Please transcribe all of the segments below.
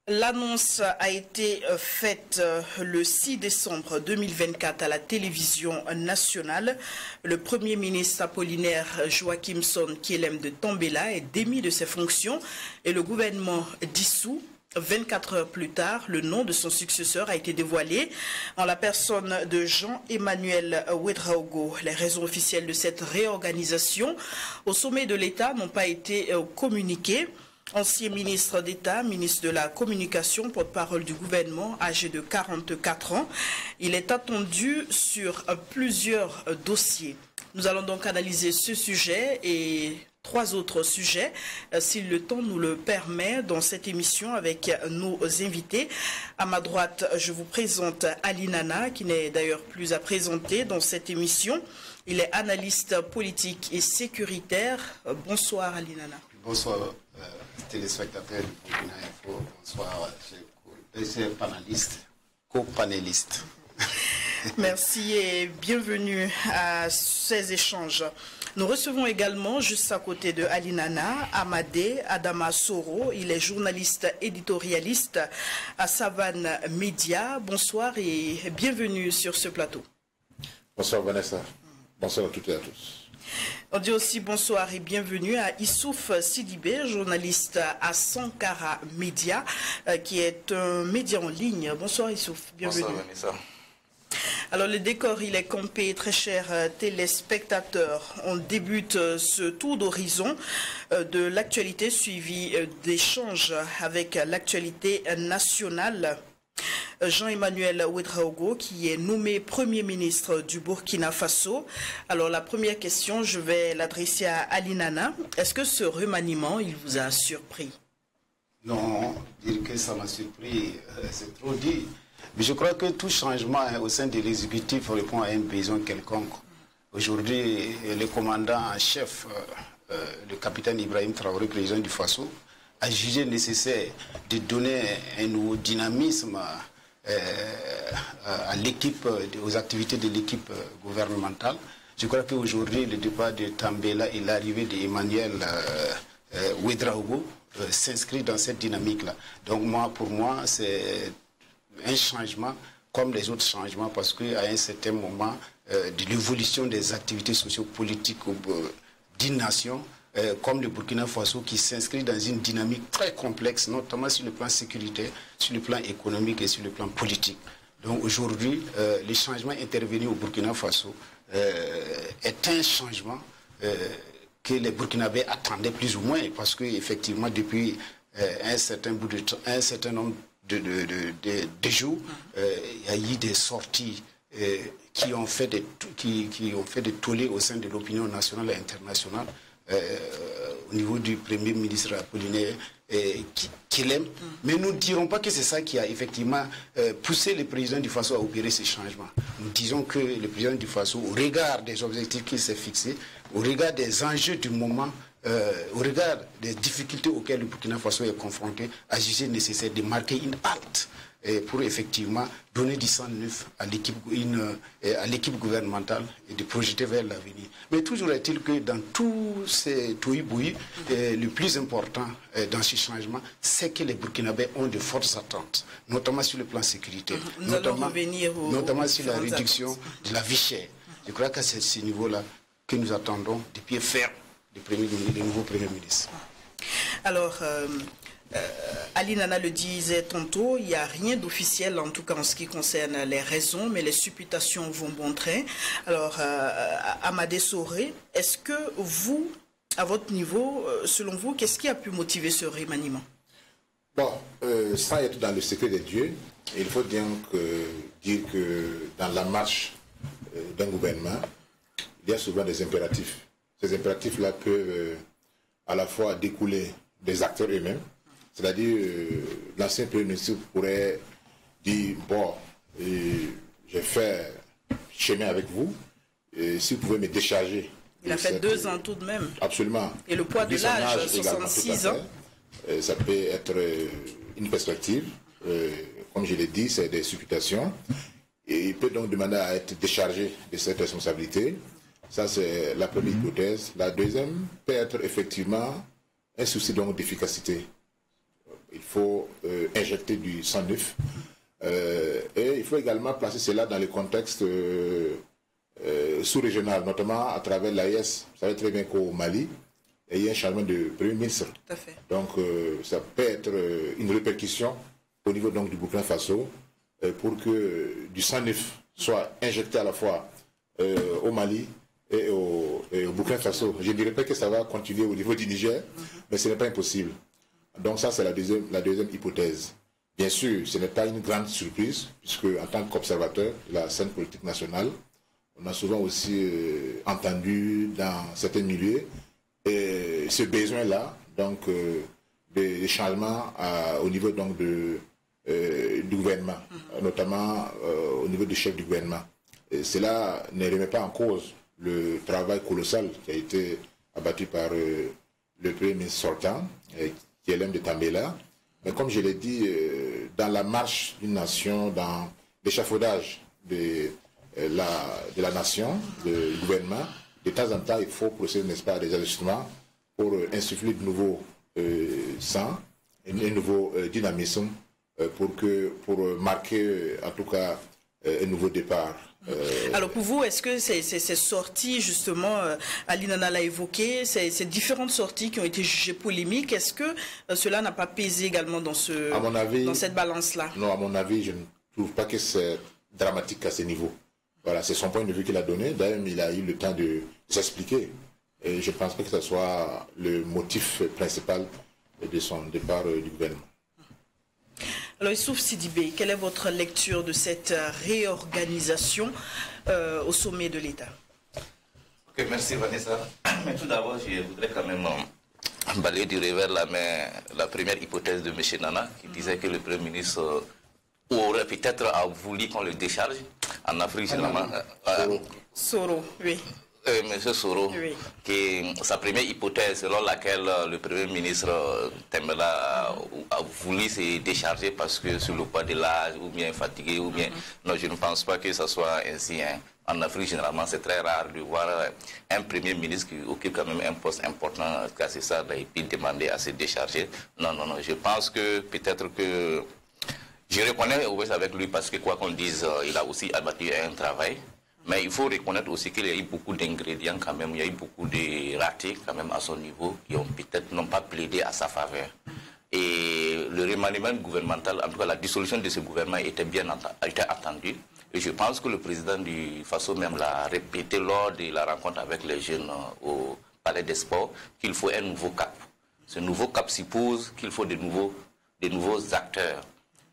L'annonce a été faite le 6 décembre 2024 à la télévision nationale. Le Premier ministre Apollinaire Joachimson Kielem de Tambela est démis de ses fonctions et le gouvernement dissous. 24 heures plus tard, le nom de son successeur a été dévoilé en la personne de Jean-Emmanuel Ouedraogo. Les raisons officielles de cette réorganisation au sommet de l'État n'ont pas été communiquées. Ancien ministre d'État, ministre de la Communication, porte-parole du gouvernement, âgé de 44 ans. Il est attendu sur plusieurs dossiers. Nous allons donc analyser ce sujet et trois autres sujets, si le temps nous le permet, dans cette émission avec nos invités. À ma droite, je vous présente Ali Nana, qui n'est d'ailleurs plus à présenter dans cette émission. Il est analyste politique et sécuritaire. Bonsoir Ali Nana. Bonsoir téléspectateurs du Burkina Info, bonsoir chers panélistes, co-panélistes. Merci et bienvenue à ces échanges. Nous recevons également, juste à côté de Ali Nana, Amadé Adama Soro. Il est journaliste éditorialiste à Savane Média. Bonsoir et bienvenue sur ce plateau. Bonsoir Vanessa. Bonsoir à toutes et à tous. On dit aussi bonsoir et bienvenue à Issouf Sidibé, journaliste à Sankara Média, qui est un média en ligne. Bonsoir Issouf, bienvenue. Bonsoir Vanessa. Alors le décor, il est campé, très chers téléspectateurs. On débute ce tour d'horizon de l'actualité suivi d'échanges avec l'actualité nationale. Jean-Emmanuel Ouedraogo, qui est nommé Premier ministre du Burkina Faso. Alors la première question, je vais l'adresser à Ali Nana. Est-ce que ce remaniement, il vous a surpris? Non, dire que ça m'a surpris, c'est trop dit. Mais je crois que tout changement au sein de l'exécutif répond à un besoin quelconque. Aujourd'hui, le commandant en chef, le capitaine Ibrahim Traoré, président du Faso, a jugé nécessaire de donner un nouveau dynamisme à l'équipe, aux activités de l'équipe gouvernementale. Je crois qu'aujourd'hui, le départ de Tambela et l'arrivée d'Emmanuel Ouedraogo s'inscrit dans cette dynamique-là. Donc pour moi, c'est un changement comme les autres changements parce qu'à un certain moment de l'évolution des activités sociopolitiques d'une nation, comme le Burkina Faso, qui s'inscrit dans une dynamique très complexe, notamment sur le plan sécuritaire, sur le plan économique et sur le plan politique. Donc aujourd'hui, le changement intervenu au Burkina Faso est un changement que les Burkinabés attendaient plus ou moins, parce qu'effectivement, depuis un certain nombre de jours, il y a eu des sorties qui ont fait des tollés au sein de l'opinion nationale et internationale. Au niveau du Premier ministre Apollinaire Kielem. Mais nous ne dirons pas que c'est ça qui a effectivement poussé le président du Faso à opérer ces changements. Nous disons que le président du Faso, au regard des objectifs qu'il s'est fixés, au regard des enjeux du moment, au regard des difficultés auxquelles le Burkina Faso est confronté, a jugé nécessaire de marquer une halte pour effectivement donner du sang neuf à l'équipe gouvernementale et de projeter vers l'avenir. Mais toujours est-il que dans tous ces tohu-bohu, le plus important dans ce changement, c'est que les Burkinabés ont de fortes attentes, notamment sur le plan sécuritaire, notamment sur la réduction de la vie chère. Je crois que c'est ce niveau-là que nous attendons de pied ferme du nouveau Premier ministre. Alors, Ali Nana le disait tantôt, il n'y a rien d'officiel, en tout cas en ce qui concerne les raisons, mais les supputations vont bon train. Alors, Amadé Soré, est-ce que vous, à votre niveau, selon vous, qu'est-ce qui a pu motiver ce remaniement? Bon, sans être dans le secret des dieux, il faut dire que dans la marche d'un gouvernement, il y a souvent des impératifs. Ces impératifs-là peuvent à la fois découler des acteurs eux-mêmes. C'est-à-dire, l'ancien Premier ministre pourrait dire, bon, j'ai fait chemin avec vous, si vous pouvez me décharger. Il a fait 2 ans tout de même. Absolument. Et le poids de l'âge, 66 ans. Ça peut être une perspective. Comme je l'ai dit, c'est des supputations. Et il peut donc demander à être déchargé de cette responsabilité. Ça, c'est la première hypothèse. La deuxième peut être effectivement un souci d'efficacité. il faut injecter du sang neuf. Et il faut également placer cela dans le contexte sous-régional, notamment à travers l'AES. Vous savez très bien qu'au Mali, il y a un changement de Premier ministre. Tout à fait. Donc ça peut être une répercussion au niveau donc, du Burkina Faso pour que du sang neuf soit injecté à la fois au Mali et au Burkina Faso. Je ne dirais pas que ça va continuer au niveau du Niger, mais ce n'est pas impossible. Donc ça, c'est la deuxième hypothèse. Bien sûr, ce n'est pas une grande surprise, puisque en tant qu'observateur de la scène politique nationale, on a souvent aussi entendu dans certains milieux ce besoin-là, donc des changements au niveau donc, du gouvernement, notamment au niveau du chef du gouvernement. Et cela ne remet pas en cause le travail colossal qui a été abattu par le Premier ministre sortant, qui est l'homme de Tambela. Mais comme je l'ai dit, dans la marche d'une nation, dans l'échafaudage de la nation, du gouvernement, de temps en temps, il faut procéder, n'est-ce pas, à des ajustements pour insuffler de nouveaux sang, un nouveau dynamisme, pour marquer, en tout cas, un nouveau départ. Alors pour vous, est-ce que ces sorties, justement, Ali Nana l'a évoqué, ces différentes sorties qui ont été jugées polémiques, est-ce que cela n'a pas pesé également dans cette balance-là? Non, à mon avis, je ne trouve pas que c'est dramatique à ce niveau. Voilà, c'est son point de vue qu'il a donné. D'ailleurs, il a eu le temps de s'expliquer. Et je ne pense pas que ce soit le motif principal de son départ du gouvernement. Alors, Youssouf Sidibé, quelle est votre lecture de cette réorganisation au sommet de l'État? Ok, merci Vanessa. Mais tout d'abord, je voudrais quand même balayer du revers la première hypothèse de M. Nana, qui disait que le Premier ministre aurait peut-être voulu qu'on le décharge en Afrique, généralement. Soro, oui. Monsieur Soro, oui. Sa première hypothèse selon laquelle le Premier ministre Tambela a voulu se décharger parce que sur le poids de l'âge, ou bien fatigué, ou bien... Non, je ne pense pas que ce soit ainsi. Hein. En Afrique, généralement, c'est très rare de voir un Premier ministre qui occupe quand même un poste important, c'est ça, et puis demander à se décharger. Non, non, non, je pense que peut-être que... Je reconnais avec lui parce que quoi qu'on dise, il a aussi abattu un travail. Mais il faut reconnaître aussi qu'il y a eu beaucoup d'ingrédients quand même, il y a eu beaucoup de ratés quand même à son niveau qui ont peut-être n'ont pas plaidé à sa faveur. Et le remaniement gouvernemental, en tout cas la dissolution de ce gouvernement était attendue. Et je pense que le président du Faso même l'a répété lors de la rencontre avec les jeunes au Palais des Sports qu'il faut un nouveau cap. Ce nouveau cap suppose qu'il faut de nouveaux acteurs.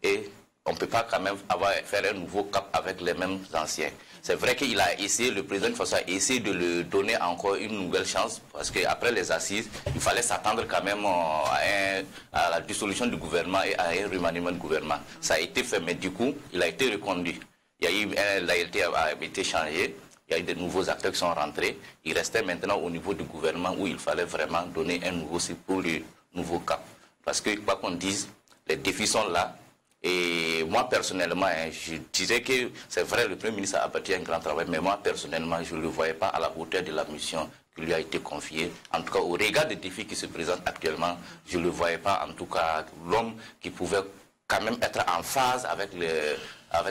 Et on ne peut pas quand même faire un nouveau cap avec les mêmes anciens. C'est vrai qu'il a essayé, le président de Faso a essayé de lui donner encore une nouvelle chance, parce qu'après les assises, il fallait s'attendre quand même à la dissolution du gouvernement et à un remaniement du gouvernement. Ça a été fait, mais du coup, il a été reconduit. La réalité a été changée, il y a eu de nouveaux acteurs qui sont rentrés. Il restait maintenant au niveau du gouvernement où il fallait vraiment donner un nouveau cycle pour le nouveau cap. Parce que, quoi qu'on dise, les défis sont là. Et moi, personnellement, je dirais que c'est vrai, le Premier ministre a abattu un grand travail, mais moi, personnellement, je ne le voyais pas à la hauteur de la mission qui lui a été confiée. En tout cas, au regard des défis qui se présentent actuellement, je ne le voyais pas, en tout cas, l'homme qui pouvait quand même être en phase avec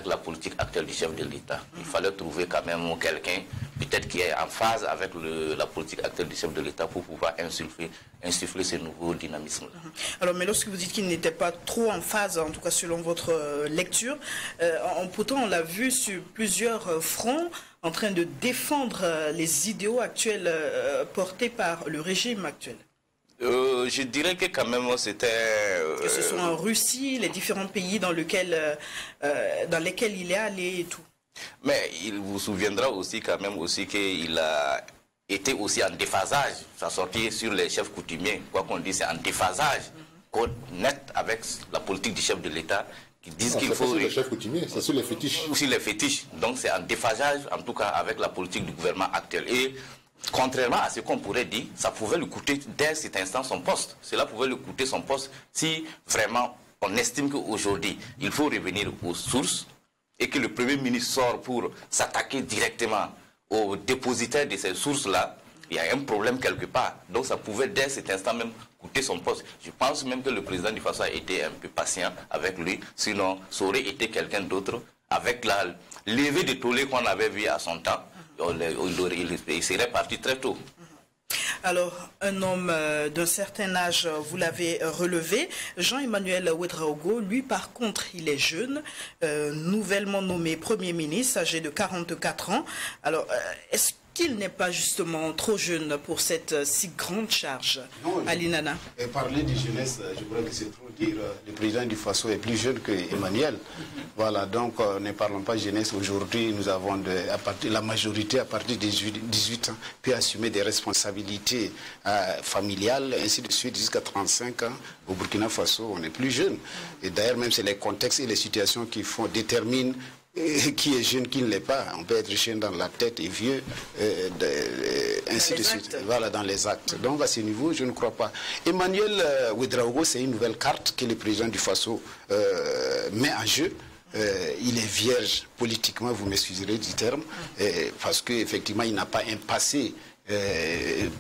la politique actuelle du chef de l'État. Il fallait trouver quand même quelqu'un, peut-être qui est en phase avec la politique actuelle du chef de l'État pour pouvoir insuffler ce nouveau dynamisme. Alors, mais lorsque vous dites qu'il n'était pas trop en phase, en tout cas selon votre lecture, pourtant on l'a vu sur plusieurs fronts en train de défendre les idéaux actuels portés par le régime actuel. Je dirais que quand même c'était... que ce soit en Russie, les différents pays dans lesquels il est allé et tout. Mais il vous souviendra aussi quand même aussi qu'il a été aussi en déphasage. Ça sortit sur les chefs coutumiers, quoi qu'on dise, c'est en déphasage net avec la politique du chef de l'État qui disent qu'il faut... C'est sur les chefs coutumiers, c'est sur les fétiches. Aussi les fétiches. Donc c'est en déphasage en tout cas avec la politique du gouvernement actuel. Et contrairement à ce qu'on pourrait dire, ça pouvait lui coûter dès cet instant son poste. Cela pouvait lui coûter son poste si vraiment on estime qu'aujourd'hui, il faut revenir aux sources et que le Premier ministre sort pour s'attaquer directement aux dépositaires de ces sources-là. Il y a un problème quelque part. Donc ça pouvait dès cet instant même quitter son poste. Je pense même que le président du Faso a été un peu patient avec lui, sinon ça aurait été quelqu'un d'autre. Avec la levée de tollé qu'on avait vu à son temps, il serait parti très tôt. Alors, un homme d'un certain âge, vous l'avez relevé, Jean-Emmanuel Ouedraogo, lui par contre, il est jeune, nouvellement nommé Premier ministre, âgé de 44 ans. Alors, est-ce qu'il n'est pas justement trop jeune pour cette si grande charge? Ali Nana. Et parler de jeunesse, je crois que c'est trop dire. Le président du Faso est plus jeune que Emmanuel. Voilà, donc ne parlons pas jeunesse. Aujourd'hui, nous avons la majorité à partir de 18 ans peut assumer des responsabilités familiales, ainsi de suite, jusqu'à 35 ans. Au Burkina Faso, on est plus jeune. Et d'ailleurs, même c'est les contextes et les situations qui déterminent qui est jeune, qui ne l'est pas. On peut être jeune dans la tête et vieux, ainsi de suite. Voilà, dans les actes. Donc à ce niveau, je ne crois pas. Emmanuel Ouedraogo, c'est une nouvelle carte que le président du Faso met en jeu. Il est vierge politiquement, vous m'excuserez du terme, parce qu'effectivement, il n'a pas un passé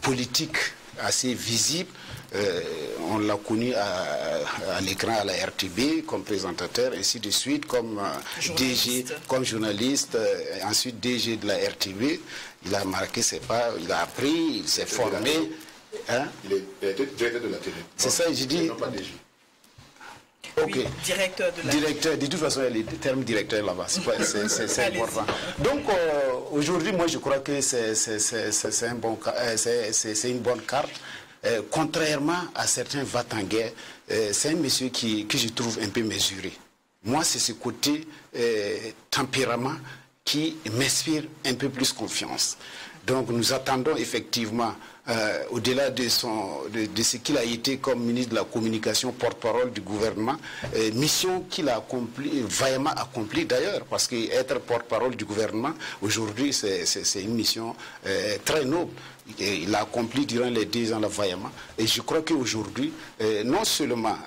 politique assez visible. On l'a connu à l'écran, à la RTB, comme présentateur, ainsi de suite, comme DG, comme journaliste, ensuite DG de la RTB. Il a marqué ses pas, il a appris, il s'est formé. Hein? Il est directeur de la télé. C'est ça, j'ai dit. Non, pas DG. Ok. Oui, directeur de la directeur, de toute façon, il y a le terme directeur là-bas, c'est important. Donc aujourd'hui, moi je crois que c'est une bonne carte. Contrairement à certains va-t-en-guerre, c'est un monsieur que je trouve un peu mesuré. Moi, c'est ce côté tempérament qui m'inspire un peu plus confiance. Donc nous attendons effectivement, au-delà de ce qu'il a été comme ministre de la Communication, porte-parole du gouvernement, mission qu'il a vaillamment accomplie d'ailleurs, parce qu'être porte-parole du gouvernement, aujourd'hui, c'est une mission très noble. Et il a accompli durant les 2 ans là vaillamment. Et je crois qu'aujourd'hui, non seulement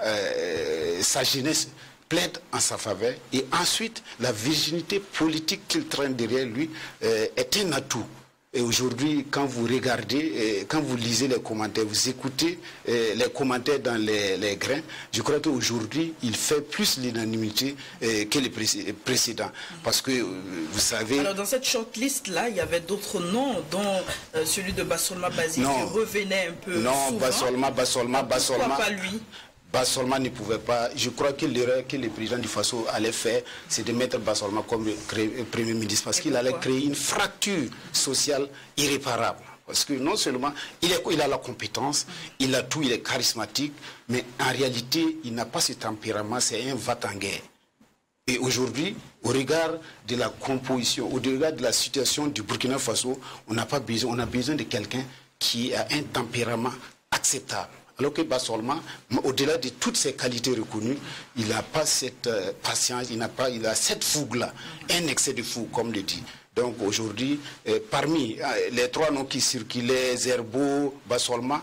sa jeunesse plaide en sa faveur, et ensuite la virginité politique qu'il traîne derrière lui est un atout. Et aujourd'hui, quand vous regardez, quand vous lisez les commentaires, vous écoutez les commentaires dans les grains, je crois qu'aujourd'hui, il fait plus l'unanimité que les précédents. Parce que, vous savez... Alors, dans cette shortlist-là, il y avait d'autres noms, dont celui de Bassolma Bazi, qui revenait un peu souvent. Bassolma. Pourquoi pas lui? Bassolma ne pouvait pas. Je crois que l'erreur que le président du Faso allait faire, c'est de mettre Bassolma comme Premier ministre, parce qu'il allait créer une fracture sociale irréparable. Parce que non seulement il a la compétence, il a tout, il est charismatique, mais en réalité, il n'a pas ce tempérament, c'est un va-t-en-guerre. Et aujourd'hui, au regard de la composition, au regard de la situation du Burkina Faso, on a besoin de quelqu'un qui a un tempérament acceptable. Alors que Bassolma, au-delà de toutes ses qualités reconnues, il n'a pas cette patience, il a cette fougue-là, un excès de fougue, comme le dit. Donc aujourd'hui, parmi les 3 noms qui circulaient, Zerbo, Bassolma,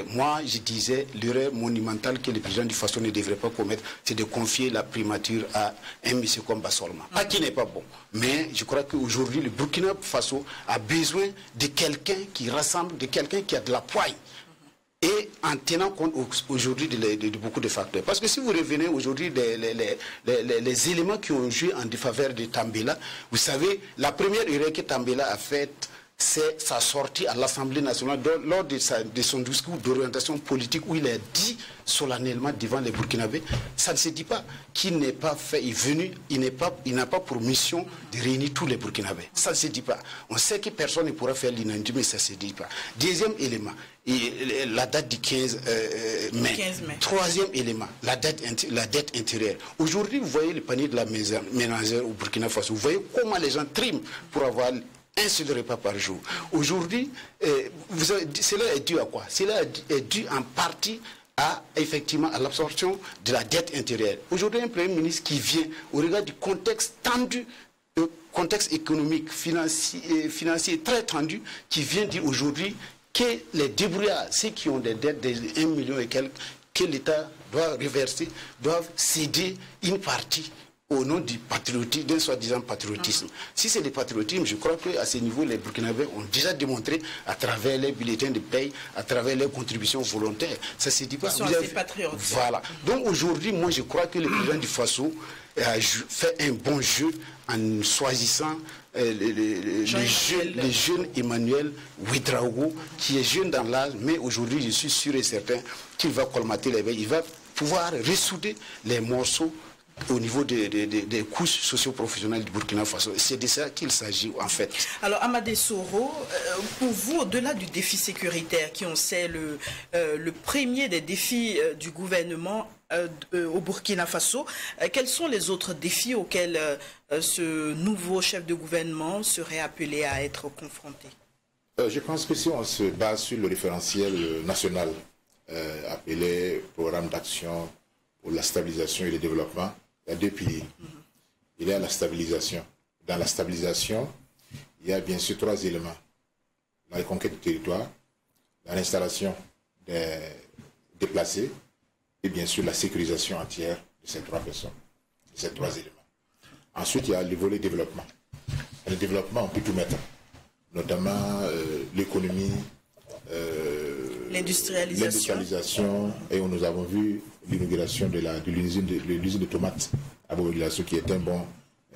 moi je disais l'erreur monumentale que le président du Faso ne devrait pas commettre, c'est de confier la primature à un monsieur comme Bassolma. Pas qu'il n'est pas bon, mais je crois qu'aujourd'hui le Burkina Faso a besoin de quelqu'un qui rassemble, de quelqu'un qui a de la poigne. Et en tenant compte aujourd'hui de beaucoup de facteurs. Parce que si vous revenez aujourd'hui les éléments qui ont joué en défaveur de Tambela, vous savez, la première erreur que Tambela a faite, c'est sa sortie à l'Assemblée nationale lors de son discours d'orientation politique où il a dit solennellement devant les Burkinabés, ça ne se dit pas qu'il n'est pas fait, il n'a pas pour mission de réunir tous les Burkinabés. Ça ne se dit pas. On sait que personne ne pourra faire l'unanimité, mais ça ne se dit pas. Deuxième élément, la date du 15 mai. Troisième élément, la dette intérieure. Aujourd'hui, vous voyez le panier de la ménagère au Burkina Faso. Vous voyez comment les gens triment pour avoir un seul repas par jour. Aujourd'hui, cela est dû à quoi? Cela est dû en partie effectivement à l'absorption de la dette intérieure. Aujourd'hui, un Premier ministre qui vient au regard du contexte tendu, contexte économique, financier très tendu, qui vient dire aujourd'hui que les débrouillards, ceux qui ont des dettes de 1 million et quelques, que l'État doit reverser, doivent céder une partie au nom du patriotisme, d'un soi-disant patriotisme. Si c'est le patriotisme, je crois qu'à ce niveau, les Burkinabés ont déjà démontré à travers les bulletins de paye, à travers les contributions volontaires. Ça se dit pas. Ils sont assez patriotes. Voilà. Donc aujourd'hui, moi je crois que le président du Faso a fait un bon jeu en choisissant le jeune Emmanuel Ouédraogo, qui est jeune dans l'âge, mais aujourd'hui je suis sûr et certain qu'il va colmater les veilles, il va pouvoir ressouder les morceaux au niveau des couches socio-professionnelles du Burkina Faso. C'est de ça qu'il s'agit en fait. Alors Amadé Soro, pour vous, au-delà du défi sécuritaire, qui on sait le premier des défis du gouvernement au Burkina Faso, quels sont les autres défis auxquels ce nouveau chef de gouvernement serait appelé à être confronté? Je pense que si on se base sur le référentiel national appelé Programme d'action pour la stabilisation et le développement, il y a deux piliers. Il y a la stabilisation. Dans la stabilisation, il y a bien sûr trois éléments. La reconquête du territoire, l'installation des déplacés et bien sûr la sécurisation entière de ces trois personnes, de ces trois éléments. Ensuite, il y a le volet développement. Le développement, on peut tout mettre, notamment l'économie, l'industrialisation, et nous avons vu l'inauguration de l'usine de tomates à Boboglasso qui est un bon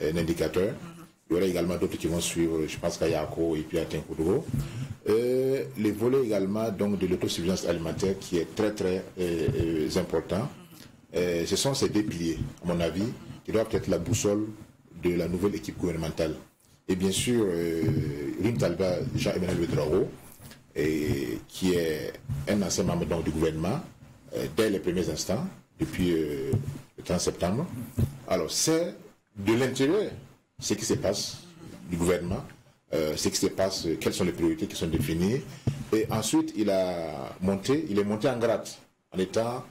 indicateur. Il y aura également d'autres qui vont suivre, je pense qu'à Yako et puis à Tinkoudou. Les volets également donc, de l'autosuffisance alimentaire qui est très très important. Ce sont ces deux piliers, à mon avis, qui doivent être la boussole de la nouvelle équipe gouvernementale. Et bien sûr, Rim Talba, Jean-Emmanuel Ouédraogo, qui est un ancien membre donc, du gouvernement, dès les premiers instants, depuis le 30 septembre. Alors, c'est de l'intérieur ce qui se passe du gouvernement, ce qui se passe, quelles sont les priorités qui sont définies. Et ensuite, il est monté en grade, en étant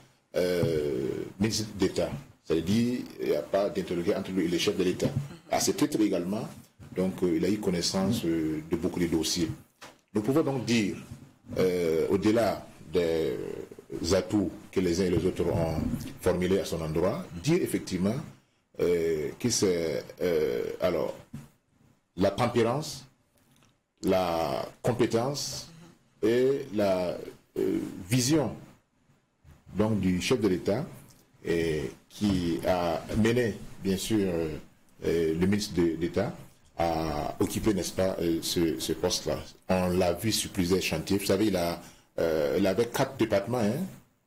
ministre d'État. C'est-à-dire qu'il n'y a pas d'interroger entre lui et le chef de l'État. À ce titre également, donc, il a eu connaissance de beaucoup de dossiers. Nous pouvons donc dire, au-delà des atouts que les uns et les autres ont formulés à son endroit, dire effectivement que c'est alors la tempérance, la compétence et la vision donc, du chef de l'État qui a mené, bien sûr, le ministre d'État à occuper, n'est-ce pas, ce poste-là. On l'a vu sur plusieurs chantiers. Vous savez, il avait 4 départements. Hein.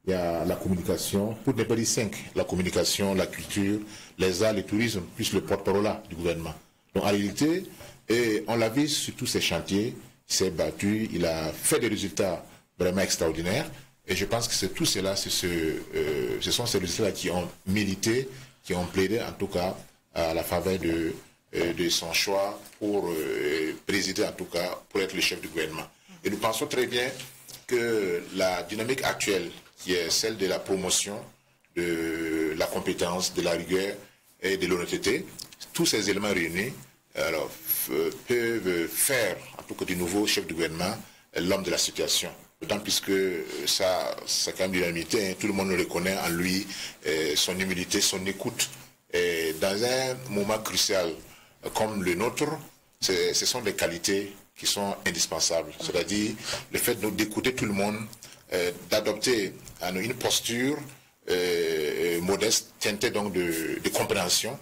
Il y a la communication, pour ne pas dire 5, la communication, la culture, les arts, le tourisme, plus le porte-parole du gouvernement. Donc en réalité, on l'a vu sur tous ces chantiers, il s'est battu, il a fait des résultats vraiment extraordinaires. Et je pense que c'est tout cela, ce sont ces résultats-là qui ont milité, qui ont plaidé en tout cas à la faveur de son choix pour présider, en tout cas, pour être le chef du gouvernement. Et nous pensons très bien que la dynamique actuelle, qui est celle de la promotion, de la compétence, de la rigueur et de l'honnêteté, tous ces éléments réunis alors, peuvent faire, en tout cas du nouveau chef du gouvernement, l'homme de la situation. D'autant plus que ça, c'est quand même l'unanimité, hein, tout le monde le reconnaît en lui, son humilité, son écoute. Et dans un moment crucial comme le nôtre, ce sont des qualités qui sont indispensables. C'est-à-dire le fait d'écouter tout le monde, d'adopter une posture modeste, teintée donc de compréhension,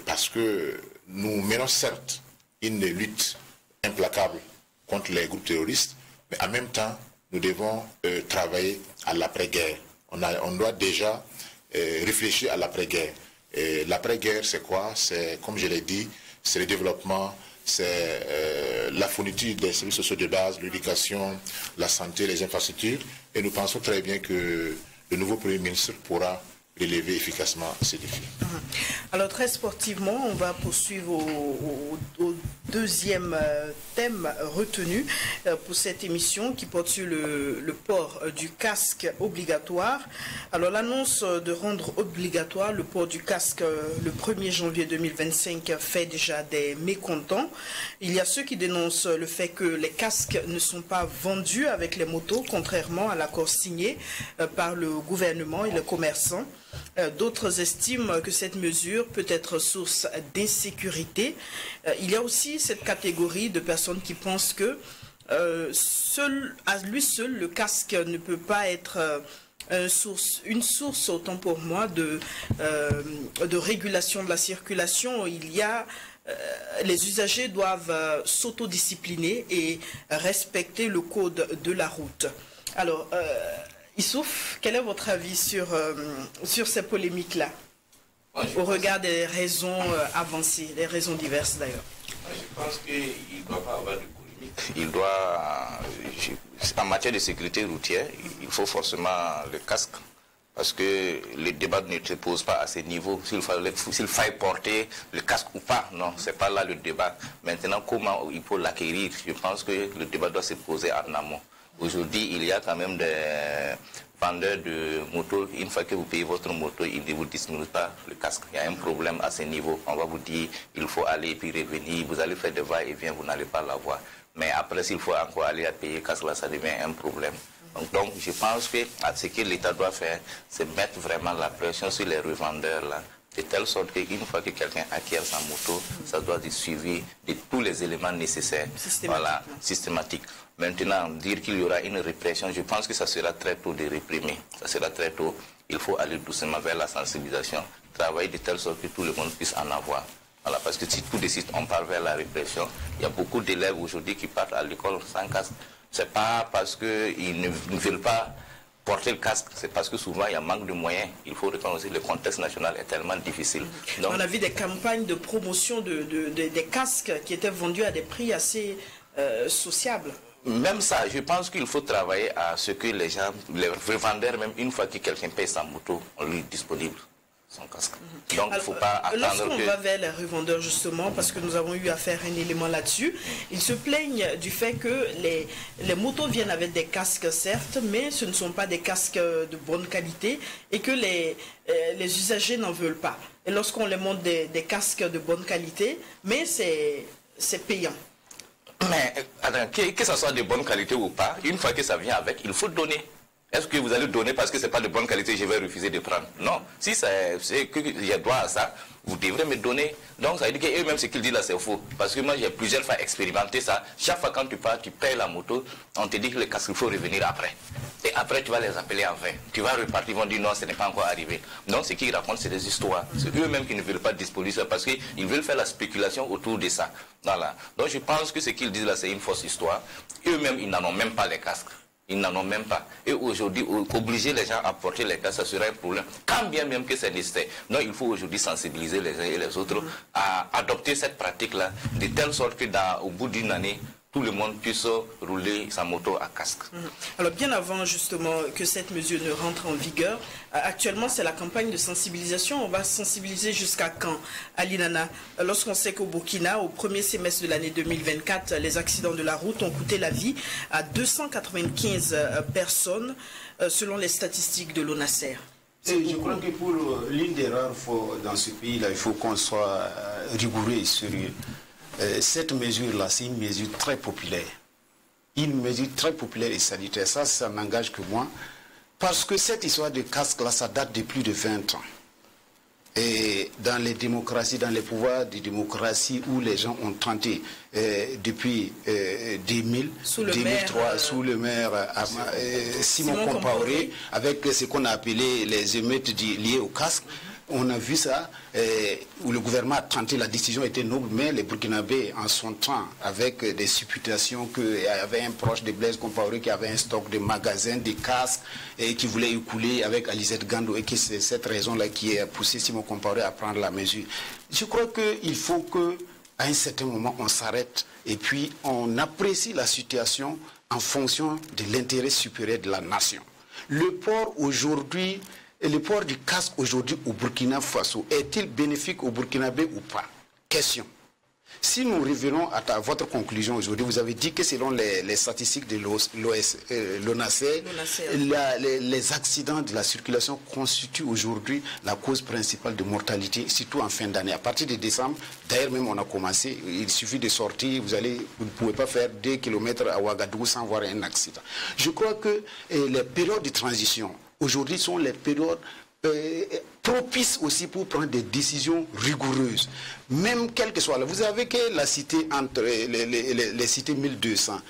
parce que nous menons certes une lutte implacable contre les groupes terroristes, mais en même temps, nous devons travailler à l'après-guerre. On doit déjà réfléchir à l'après-guerre. L'après-guerre, c'est quoi? C'est, comme je l'ai dit, c'est le développement, c'est la fourniture des services sociaux de base, l'éducation, la santé, les infrastructures. Et nous pensons très bien que le nouveau Premier ministre pourra relever efficacement ces défis. Alors très sportivement, on va poursuivre au deuxième thème retenu pour cette émission qui porte sur le port du casque obligatoire. Alors l'annonce de rendre obligatoire le port du casque le 1er janvier 2025 fait déjà des mécontents. Il y a ceux qui dénoncent le fait que les casques ne sont pas vendus avec les motos, contrairement à l'accord signé par le gouvernement et les commerçants. D'autres estiment que cette mesure peut être source d'insécurité. Il y a aussi cette catégorie de personnes qui pensent que à lui seul, le casque ne peut pas être une source, autant pour moi, de régulation de la circulation. Les usagers doivent s'autodiscipliner et respecter le code de la route. Alors, Issouf, quel est votre avis sur ces polémiques-là, au regard des raisons avancées, des raisons diverses d'ailleurs? Je pense qu'il ne doit pas avoir de polémique. En matière de sécurité routière, il faut forcément le casque. Parce que le débat ne se pose pas à ce niveau. S'il faille porter le casque ou pas, non, ce n'est pas là le débat. Maintenant, comment il faut l'acquérir? Je pense que le débat doit se poser en amont. Aujourd'hui, il y a quand même des vendeurs de motos. Une fois que vous payez votre moto, ils ne vous distribuent pas le casque. Il y a un problème à ce niveau. On va vous dire, il faut aller et puis revenir. Vous allez faire des va-et-vient, vous n'allez pas l'avoir. Mais après, s'il faut encore aller à payer le casque, là, ça devient un problème. Donc, je pense que ce que l'État doit faire, c'est mettre vraiment la pression sur les revendeurs, là, de telle sorte qu'une fois que quelqu'un acquiert sa moto, ça doit être suivi de tous les éléments nécessaires, voilà, systématiques. Maintenant, dire qu'il y aura une répression, je pense que ça sera très tôt de réprimer. Ça sera très tôt. Il faut aller doucement vers la sensibilisation, travailler de telle sorte que tout le monde puisse en avoir. Voilà, parce que si tout de suite on part vers la répression, il y a beaucoup d'élèves aujourd'hui qui partent à l'école sans casque. Ce n'est pas parce qu'ils ne veulent pas porter le casque, c'est parce que souvent il y a manque de moyens. Il faut reconnaître que le contexte national est tellement difficile. Donc, on a vu des campagnes de promotion des casques qui étaient vendus à des prix assez sociables. Même ça, je pense qu'il faut travailler à ce que les gens, les revendeurs, même une fois que quelqu'un paye sa moto, on lui est disponible son casque. Donc il ne faut pas attendre lorsqu'on va vers les revendeurs, justement, parce que nous avons eu à faire un élément là-dessus, ils se plaignent du fait que les motos viennent avec des casques, certes, mais ce ne sont pas des casques de bonne qualité et que les usagers n'en veulent pas. Et lorsqu'on leur montre des casques de bonne qualité, mais c'est payant. Mais attends, que ça soit de bonne qualité ou pas, une fois que ça vient avec, il faut donner. Est-ce que vous allez donner parce que ce n'est pas de bonne qualité, je vais refuser de prendre? Non. Si c'est que j'ai droit à ça, vous devrez me donner. Donc ça veut dire qu'eux-mêmes, ce qu'ils disent là, c'est faux. Parce que moi, j'ai plusieurs fois expérimenté ça. Chaque fois quand tu pars, tu payes la moto, on te dit que le casque, il faut revenir après. Et après, tu vas les appeler en vain. Tu vas repartir, ils vont dire non, ce n'est pas encore arrivé. Donc ce qu'ils racontent, c'est des histoires. C'est eux-mêmes qui ne veulent pas disposer ça parce qu'ils veulent faire la spéculation autour de ça. Voilà. Donc je pense que ce qu'ils disent là, c'est une fausse histoire. Eux-mêmes, ils n'en ont même pas les casques. Ils n'en ont même pas. Et aujourd'hui, obliger les gens à porter les casques, ça serait un problème. Quand bien même que c'est nécessaire. Donc il faut aujourd'hui sensibiliser les uns et les autres à adopter cette pratique-là, de telle sorte que au bout d'une année, tout le monde puisse rouler sa moto à casque. Alors bien avant justement que cette mesure ne rentre en vigueur, actuellement c'est la campagne de sensibilisation. On va sensibiliser jusqu'à quand, Ali Nana? Lorsqu'on sait qu'au Burkina, au premier semestre de l'année 2024, les accidents de la route ont coûté la vie à 295 personnes selon les statistiques de l'ONASER. Je crois que pour l'une des rares fois dans ce pays-là, il faut qu'on soit rigoureux et sérieux. Cette mesure-là, c'est une mesure très populaire. Une mesure très populaire et sanitaire. Ça n'engage que moi. Parce que cette histoire de casque-là, ça date de plus de 20 ans. Et dans les démocraties, dans les pouvoirs de démocratie où les gens ont tenté depuis 2000, 2003, sous le maire Simon Compaoré, avec ce qu'on a appelé les émeutes liées au casque. On a vu ça, où le gouvernement a tenté, la décision était noble, mais les Burkinabés, en son temps, avec des supputations qu'il y avait un proche de Blaise Compaoré qui avait un stock de magasins, de casques, et qui voulait écouler avec Alizette Gando, et que c'est cette raison-là qui a poussé Simon Compaoré à prendre la mesure. Je crois qu'il faut qu'à un certain moment, on s'arrête, et puis on apprécie la situation en fonction de l'intérêt supérieur de la nation. Le port aujourd'hui... Et le port du casque aujourd'hui au Burkina Faso, est-il bénéfique au Burkinabé ou pas? Question. Si nous revenons à votre conclusion aujourd'hui, vous avez dit que selon les statistiques de l'ONASER, les accidents de la circulation constituent aujourd'hui la cause principale de mortalité, surtout en fin d'année. À partir de décembre, d'ailleurs même on a commencé, il suffit de sortir, vous ne pouvez pas faire 2 km à Ouagadougou sans voir un accident. Je crois que les périodes de transition, aujourd'hui, sont les périodes propice aussi pour prendre des décisions rigoureuses. Même quel que soit. Vous avez que la cité entre les cités 1200,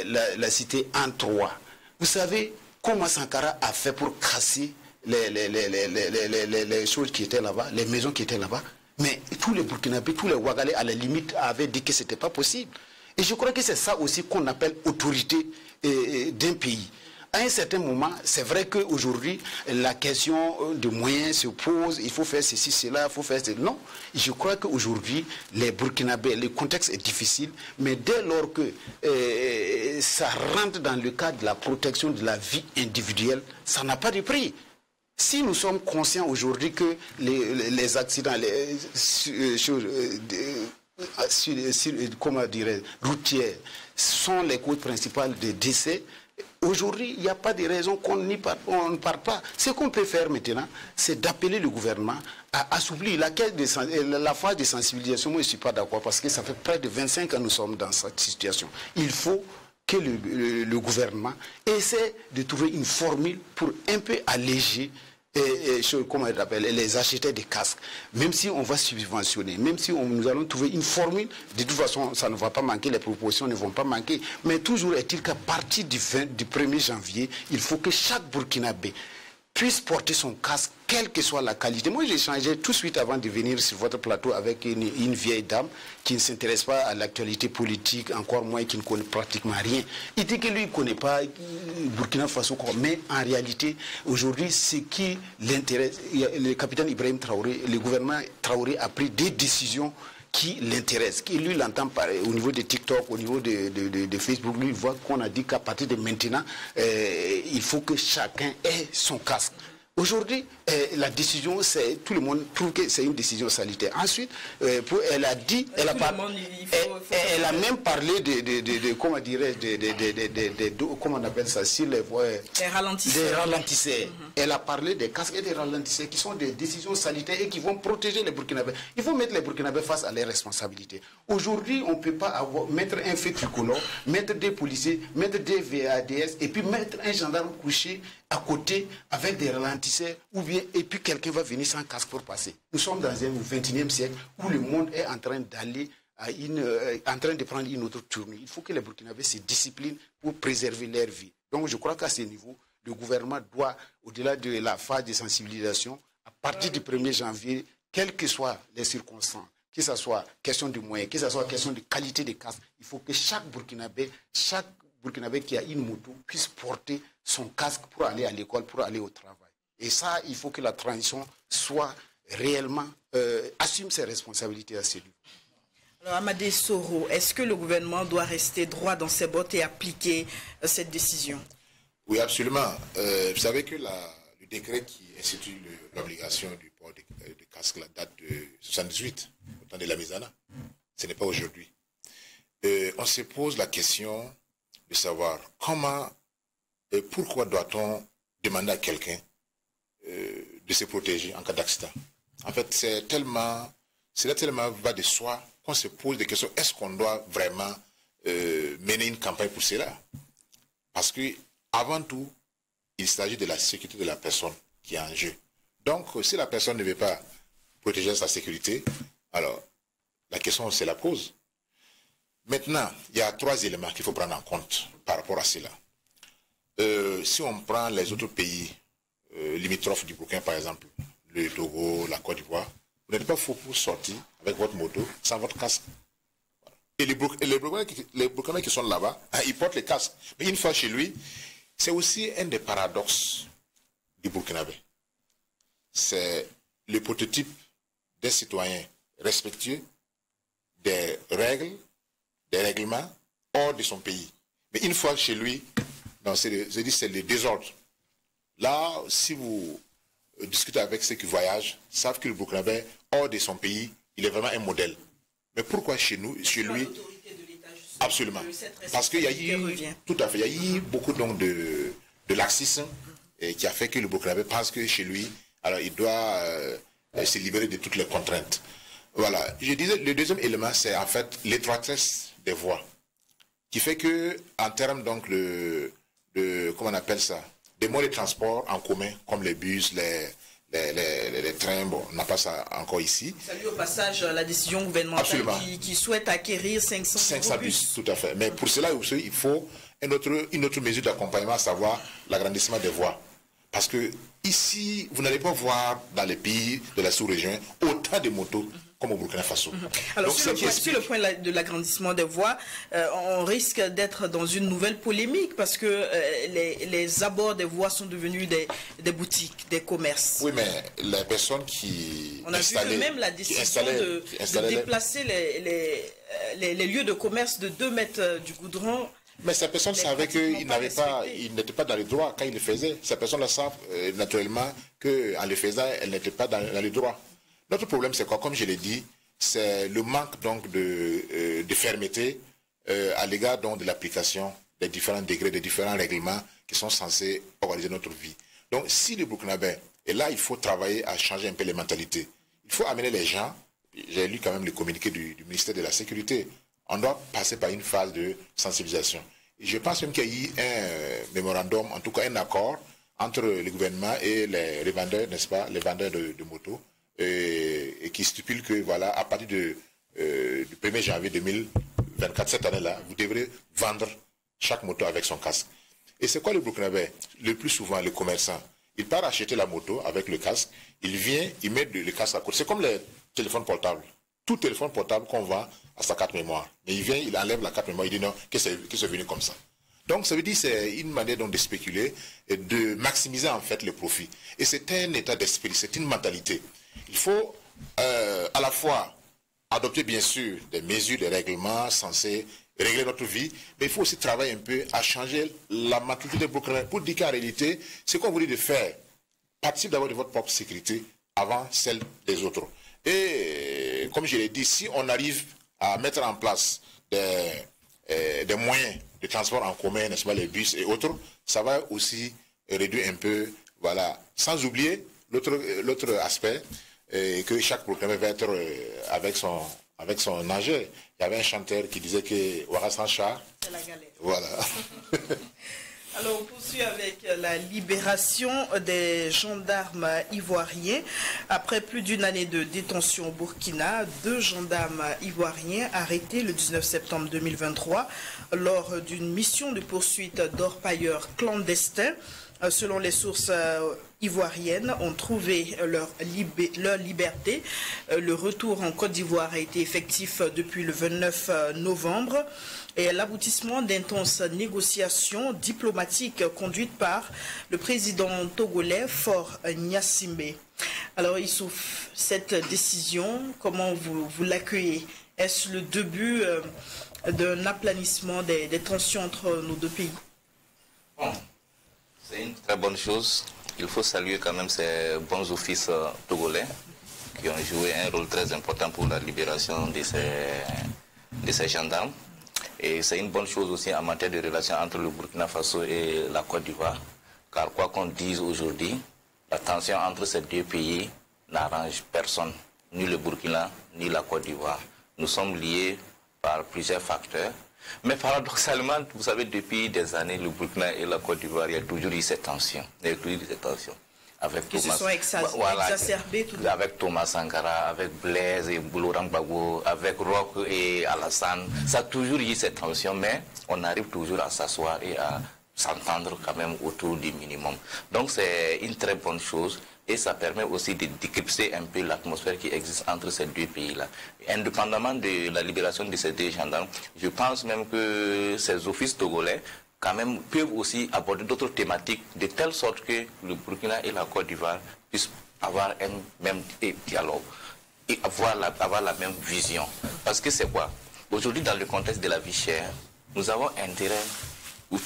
la cité en 3. Vous savez comment Sankara a fait pour casser les choses qui étaient là-bas, les maisons qui étaient là-bas. Mais tous les Burkinabés, tous les Ouagalais, à la limite, avaient dit que ce n'était pas possible. Et je crois que c'est ça aussi qu'on appelle autorité d'un pays. À un certain moment, c'est vrai qu'aujourd'hui, la question de moyens se pose, il faut faire ceci, cela, il faut faire cela. Non, je crois qu'aujourd'hui, les Burkinabés, le contexte est difficile, mais dès lors que ça rentre dans le cadre de la protection de la vie individuelle, ça n'a pas de prix. Si nous sommes conscients aujourd'hui que les accidents, comment dirais, routières sont les causes principales des décès, aujourd'hui, il n'y a pas de raison qu'on ne parte pas. Ce qu'on peut faire maintenant, c'est d'appeler le gouvernement à assouplir la phase de sensibilisation. Moi, je ne suis pas d'accord parce que ça fait près de 25 ans que nous sommes dans cette situation. Il faut que le gouvernement essaie de trouver une formule pour un peu alléger comment on appelle, les acheteurs de casques, même si on va subventionner, même si nous allons trouver une formule, de toute façon ça ne va pas manquer, les propositions ne vont pas manquer, mais toujours est-il qu'à partir du 1er janvier, il faut que chaque Burkinabé puisse porter son casque, quelle que soit la qualité. Moi, j'ai échangé tout de suite avant de venir sur votre plateau avec une vieille dame qui ne s'intéresse pas à l'actualité politique, encore moins qui ne connaît pratiquement rien. Il dit que lui, il ne connaît pas Burkina Faso, mais en réalité, aujourd'hui, ce qui l'intéresse, le capitaine Ibrahim Traoré, le gouvernement Traoré a pris des décisions qui l'intéresse, qui lui l'entend au niveau de TikTok, au niveau de Facebook, lui il voit qu'on a dit qu'à partir de maintenant, il faut que chacun ait son casque. Aujourd'hui, la décision, tout le monde trouve que c'est une décision salutaire. Ensuite, elle a dit, elle a même parlé de comment dirais-je, comment on appelle ça, sur les voies, des ralentisseurs. Elle a parlé des casques et des ralentisseurs qui sont des décisions salutaires et qui vont protéger les Burkinabés. Il faut mettre les Burkinabés face à leurs responsabilités. Aujourd'hui, on ne peut pas mettre un feu tricolore, mettre des policiers, mettre des VADS et puis mettre un gendarme couché à côté avec des ralentisseurs ou bien et puis quelqu'un va venir sans casque pour passer. Nous sommes dans un 21e siècle où le monde est en train d'aller en train de prendre une autre tournure. Il faut que les Burkinabés se disciplinent pour préserver leur vie. Donc je crois qu'à ce niveau, le gouvernement doit, au-delà de la phase de sensibilisation, à partir du 1er janvier, quelles que soient les circonstances, que ce soit question de moyens, que ce soit question de qualité des casques, il faut que chaque Burkinabé qui a une moto puisse porter son casque pour aller à l'école, pour aller au travail. Et ça, il faut que la transition soit réellement, assume ses responsabilités à ce niveau. Alors, Amadé Soro, est-ce que le gouvernement doit rester droit dans ses bottes et appliquer cette décision? Oui, absolument. Vous savez que le décret qui institue l'obligation du port de casque la date de 78, au temps de la Misana. Ce n'est pas aujourd'hui. On se pose la question de savoir comment et pourquoi doit-on demander à quelqu'un de se protéger en cas d'accident. En fait, cela tellement va de soi qu'on se pose des questions. Est-ce qu'on doit vraiment mener une campagne pour cela? Parce que avant tout, il s'agit de la sécurité de la personne qui est en jeu. Donc, si la personne ne veut pas protéger sa sécurité, alors la question se la pose. Maintenant, il y a 3 éléments qu'il faut prendre en compte par rapport à cela. Si on prend les autres pays limitrophes du Burkina, par exemple, le Togo, la Côte d'Ivoire, vous n'êtes pas fou pour sortir avec votre moto sans votre casque. Et les Burkinabés qui sont là-bas, ils portent les casques. Mais une fois chez lui, c'est aussi un des paradoxes du Burkinabé. C'est le prototype des citoyens respectueux des règles, des règlements hors de son pays. Mais une fois chez lui, c'est le désordre. Là, si vous discutez avec ceux qui voyagent, savent que le Burkinabé, hors de son pays, il est vraiment un modèle. Mais pourquoi chez lui? Absolument. Parce qu'il y a eu, tout à fait, il y a eu beaucoup donc, de laxisme qui a fait que le Burkinabé pense que chez lui, alors il doit se libérer de toutes les contraintes. Voilà. Je disais, le deuxième élément, c'est en fait l'étroitesse des voies, qui fait que, en termes donc comment on appelle ça, des modes de transport en commun, comme les bus, les trains, bon, on n'a pas ça encore ici. Salut au passage la décision gouvernementale qui souhaite acquérir 500 bus. Tout à fait. Mais pour cela aussi, il faut une autre mesure d'accompagnement, à savoir l'agrandissement des voies. Parce que ici, vous n'allez pas voir dans les pays de la sous-région autant de motos comme au Burkina Faso. Alors, sur le point de l'agrandissement des voies, on risque d'être dans une nouvelle polémique parce que les abords des voies sont devenus des boutiques, des commerces. Oui, mais les personnes qui on a vu que même la décision de déplacer les lieux de commerce de 2 mètres du goudron. Mais ces personnes savaient qu'ils n'étaient pas dans les droits quand ils le faisaient. Ces personnes-là savent naturellement qu'en le faisant, elles n'étaient pas dans les droits. Notre problème, c'est quoi? Comme je l'ai dit, c'est le manque donc de fermeté à l'égard de l'application des différents degrés, des différents règlements qui sont censés organiser notre vie. Donc, si le Burkinabé, et là, il faut travailler à changer un peu les mentalités. Il faut amener les gens, j'ai lu quand même le communiqué du ministère de la Sécurité, on doit passer par une phase de sensibilisation. Et je pense même qu'il y a eu un mémorandum, en tout cas un accord, entre le gouvernement et les revendeurs, n'est-ce pas, les vendeurs de motos, et qui stipule que, voilà, à partir du 1er janvier 2024, cette année-là, vous devrez vendre chaque moto avec son casque. Et c'est quoi le Burkinabé? Le plus souvent, le commerçant, il part acheter la moto avec le casque, il vient, il met le casque à côté. C'est comme les téléphones portables. Tout téléphone portable qu'on vend à sa carte mémoire. Mais il vient, il enlève la carte mémoire, il dit non, que c'est venu comme ça. Donc ça veut dire que c'est une manière donc de spéculer et de maximiser en fait le profit. Et c'est un état d'esprit, c'est une mentalité. Il faut à la fois adopter bien sûr des mesures, des règlements censés régler notre vie, mais il faut aussi travailler un peu à changer la mentalité des Burkinabés pour dire qu'en réalité, ce qu'on vous dit de faire participe d'abord de votre propre sécurité avant celle des autres. Et comme je l'ai dit, si on arrive à mettre en place des moyens de transport en commun, n'est-ce pas, les bus et autres, ça va aussi réduire un peu, voilà, sans oublier l'autre aspect, que chaque programme va être avec son enjeu. Il y avait un chanteur qui disait que Ouara sans char, c'est la galère. Voilà. Alors, on poursuit avec la libération des gendarmes ivoiriens. Après plus d'une année de détention au Burkina, 2 gendarmes ivoiriens arrêtés le 19 septembre 2023 lors d'une mission de poursuite d'orpailleurs clandestins. Selon les sources ivoiriennes, ont trouvé leur liberté. Le retour en Côte d'Ivoire a été effectif depuis le 29 novembre. Et l'aboutissement d'intenses négociations diplomatiques conduites par le président togolais Faure Gnassingbé. Alors Youssouf, cette décision, comment vous l'accueillez? Est-ce le début d'un aplanissement des tensions entre nos deux pays? Bon, c'est une très bonne chose. Il faut saluer quand même ces bons offices togolais qui ont joué un rôle très important pour la libération de ces gendarmes. Et c'est une bonne chose aussi en matière de relations entre le Burkina Faso et la Côte d'Ivoire. Car quoi qu'on dise aujourd'hui, la tension entre ces deux pays n'arrange personne, ni le Burkina, ni la Côte d'Ivoire. Nous sommes liés par plusieurs facteurs. Mais paradoxalement, vous savez, depuis des années, le Burkina et la Côte d'Ivoire, il y a toujours eu cette tension. Avec qui Thomas, se sont exacerbés tout avec Thomas Sankara, avec Blaise et Boulourang Gbagbo, avec Roch et Alassane. Ça a toujours eu cette tension, mais on arrive toujours à s'asseoir et à s'entendre quand même autour du minimum. Donc c'est une très bonne chose et ça permet aussi de décrypter un peu l'atmosphère qui existe entre ces deux pays-là. Indépendamment de la libération de ces deux gendarmes, je pense même que ces offices togolais quand même peuvent aussi aborder d'autres thématiques de telle sorte que le Burkina et la Côte d'Ivoire puissent avoir un même dialogue et avoir la même vision. Parce que c'est quoi? Aujourd'hui, dans le contexte de la vie chère, nous avons intérêt, ou